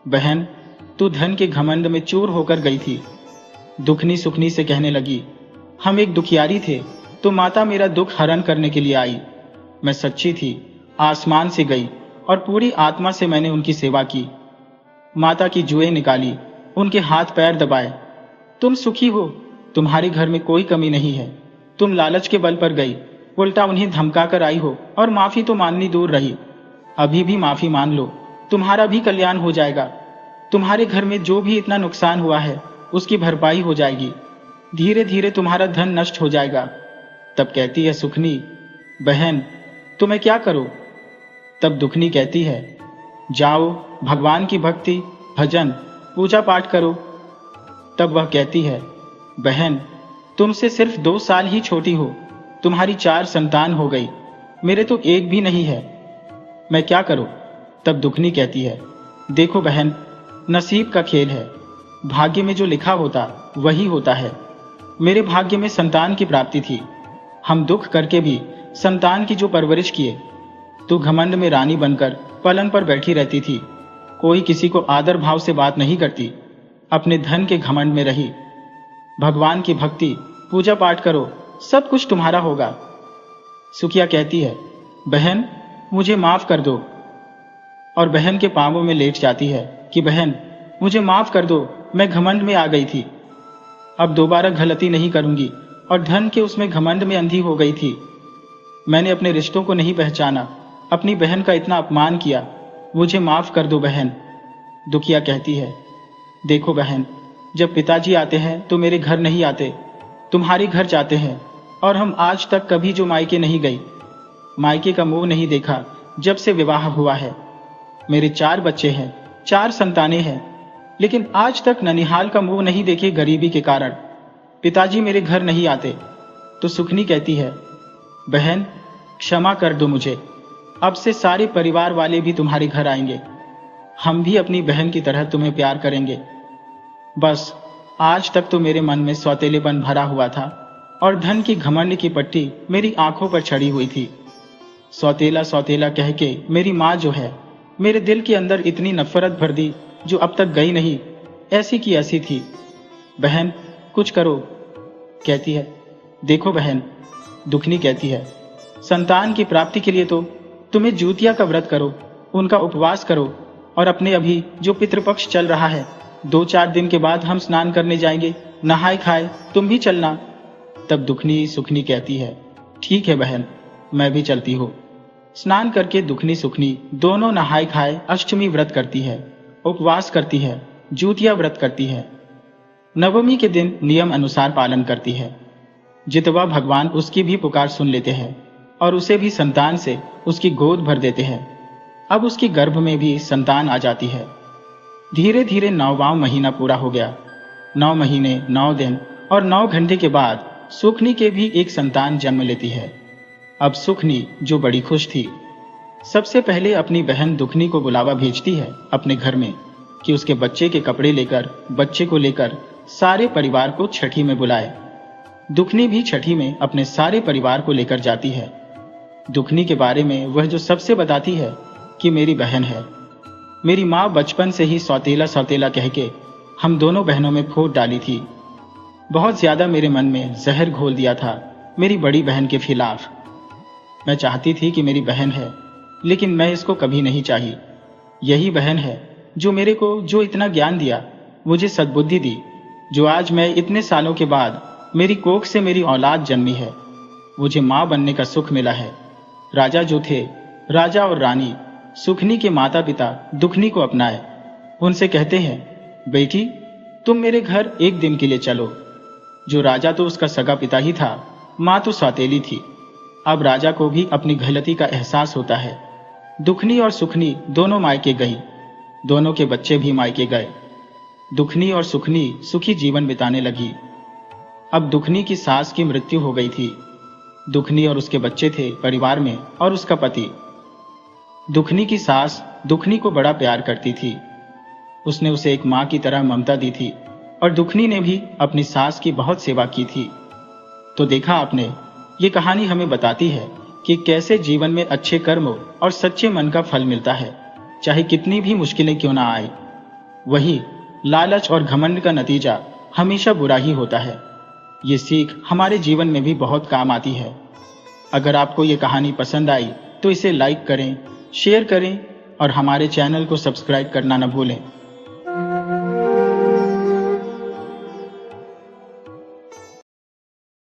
बहन, तू धन के घमंड में चूर होकर गई थी। दुखनी सुखनी से कहने लगी, हम एक दुखियारी थे तो माता मेरा दुख हरण करने के लिए आई। मैं सच्ची थी, आसमान से गई और पूरी आत्मा से मैंने उनकी सेवा की। माता की जुएं निकाली, उनके हाथ पैर दबाए। तुम सुखी हो, तुम्हारे घर में कोई कमी नहीं है। तुम लालच के बल पर गई, उल्टा उन्हें धमका कर आई हो, और माफी तो माननी दूर रही। अभी भी माफी मान लो, तुम्हारा भी कल्याण हो जाएगा। तुम्हारे घर में जो भी इतना नुकसान हुआ है उसकी भरपाई हो जाएगी। धीरे धीरे तुम्हारा धन नष्ट हो जाएगा। तब कहती है सुखनी, बहन तो मैं क्या करूं? तब दुखनी कहती है, जाओ भगवान की भक्ति, भजन, पूजा पाठ करो। तब वह कहती है, बहन तुमसे सिर्फ 2 साल ही छोटी हो, तुम्हारी 4 संतान हो गई, मेरे तो एक भी नहीं है, मैं क्या करूं? तब दुखनी कहती है, देखो बहन, नसीब का खेल है, भाग्य में जो लिखा होता वही होता है। मेरे भाग्य में संतान की प्राप्ति थी। हम दुख करके भी संतान की जो परवरिश किए। तू घमंड में रानी बनकर पलंग पर बैठी रहती थी, कोई किसी को आदर भाव से बात नहीं करती, अपने धन के घमंड में रही। भगवान की भक्ति, पूजा पाठ करो, सब कुछ तुम्हारा होगा। सुखिया कहती है, बहन मुझे माफ कर दो, और बहन के पांवों में लेट जाती है कि बहन मुझे माफ कर दो, मैं घमंड में आ गई थी, अब दोबारा गलती नहीं करूंगी, और धन के उसमें घमंड में अंधी हो गई थी। मैंने अपने रिश्तों को नहीं पहचाना, अपनी बहन का इतना अपमान किया, मुझे माफ कर दो बहन। दुखिया कहती है, देखो बहन, जब पिताजी आते हैं तो मेरे घर नहीं आते, तुम्हारे घर जाते हैं, और हम आज तक कभी जो मायके नहीं गई, मायके का मुंह नहीं देखा जब से विवाह हुआ है। मेरे 4 बच्चे हैं, 4 संतानें हैं, लेकिन आज तक ननिहाल का मुंह नहीं देखे गरीबी के कारण। पिताजी मेरे घर नहीं आते। तो सुखनी कहती है, बहन क्षमा कर दो मुझे, अब से सारे परिवार वाले भी तुम्हारे घर आएंगे, हम भी अपनी बहन की तरह तुम्हें प्यार करेंगे। बस आज तक तो मेरे मन में सौतेलेपन भरा हुआ था, और धन की घमंड की पट्टी मेरी आंखों पर चढ़ी हुई थी। सौतेला सौतेला कह के मेरी माँ जो है, मेरे दिल के अंदर इतनी नफरत भर दी जो अब तक गई नहीं, ऐसी की ऐसी थी। बहन कुछ करो। कहती है, देखो बहन, दुखनी कहती है, संतान की प्राप्ति के लिए तो तुम्हें जूतिया का व्रत करो, उनका उपवास करो, और अपने अभी जो पितृपक्ष चल रहा है, 2-4 दिन के बाद हम स्नान करने जाएंगे, नहाए खाए तुम भी चलना। तब दुखनी सुखनी कहती है, ठीक है बहन, मैं भी चलती हूँ। स्नान करके दुखनी सुखनी दोनों नहाए खाए अष्टमी व्रत करती है, उपवास करती है, जूतिया व्रत करती है। नवमी के दिन नियम अनुसार पालन करती है। जितवा भगवान उसकी भी पुकार सुन लेते हैं, और उसे भी संतान से उसकी गोद भर देते हैं। अब उसकी गर्भ में भी संतान आ जाती है। धीरे धीरे 9वां महीना पूरा हो गया। 9 महीने 9 दिन और 9 घंटे के बाद सुखनी के भी एक संतान जन्म लेती है। अब सुखनी जो बड़ी खुश थी, सबसे पहले अपनी बहन दुखनी को बुलावा भेजती है अपने घर में कि उसके बच्चे के कपड़े लेकर, बच्चे को लेकर सारे परिवार को छठी में बुलाए। दुखनी भी छठी में अपने सारे परिवार को लेकर जाती है। दुखनी के बारे में वह जो सबसे बताती है कि मेरी बहन है, मेरी माँ बचपन से ही सौतेला सौतेला कह के हम दोनों बहनों में फूट डाली थी। बहुत ज्यादा मेरे मन में जहर घोल दिया था मेरी बड़ी बहन के खिलाफ। मैं चाहती थी कि मेरी बहन है, लेकिन मैं इसको कभी नहीं चाही। यही बहन है जो मेरे को जो इतना ज्ञान दिया, मुझे सद्बुद्धि दी, जो आज मैं इतने सालों के बाद मेरी कोख से मेरी औलाद जन्मी है, मुझे माँ बनने का सुख मिला है। राजा जो थे, राजा और रानी सुखनी के माता पिता दुखनी को अपनाए। उनसे कहते हैं, बेटी तुम मेरे घर एक दिन के लिए चलो। जो राजा तो उसका सगा पिता ही था, माँ तो सौतेली थी। अब राजा को भी अपनी गलती का एहसास होता है। दुखनी और सुखनी दोनों मायके गई, दोनों के बच्चे भी मायके गए। दुखनी और सुखनी सुखी जीवन बिताने लगी। अब दुखनी की सास की मृत्यु हो गई थी। दुखनी और उसके बच्चे थे परिवार में, और उसका पति। दुखनी की सास दुखनी को बड़ा प्यार करती थी। उसने उसे एक माँ की तरह ममता दी थी, और दुखनी ने भी अपनी सास की बहुत सेवा की थी। तो देखा आपने, ये कहानी हमें बताती है कि कैसे जीवन में अच्छे कर्म और सच्चे मन का फल मिलता है, चाहे कितनी भी मुश्किलें क्यों ना आए। वही लालच और घमंड का नतीजा हमेशा बुरा ही होता है। ये सीख हमारे जीवन में भी बहुत काम आती है। अगर आपको ये कहानी पसंद आई तो इसे लाइक करें, शेयर करें और हमारे चैनल को सब्सक्राइब करना न भूलें।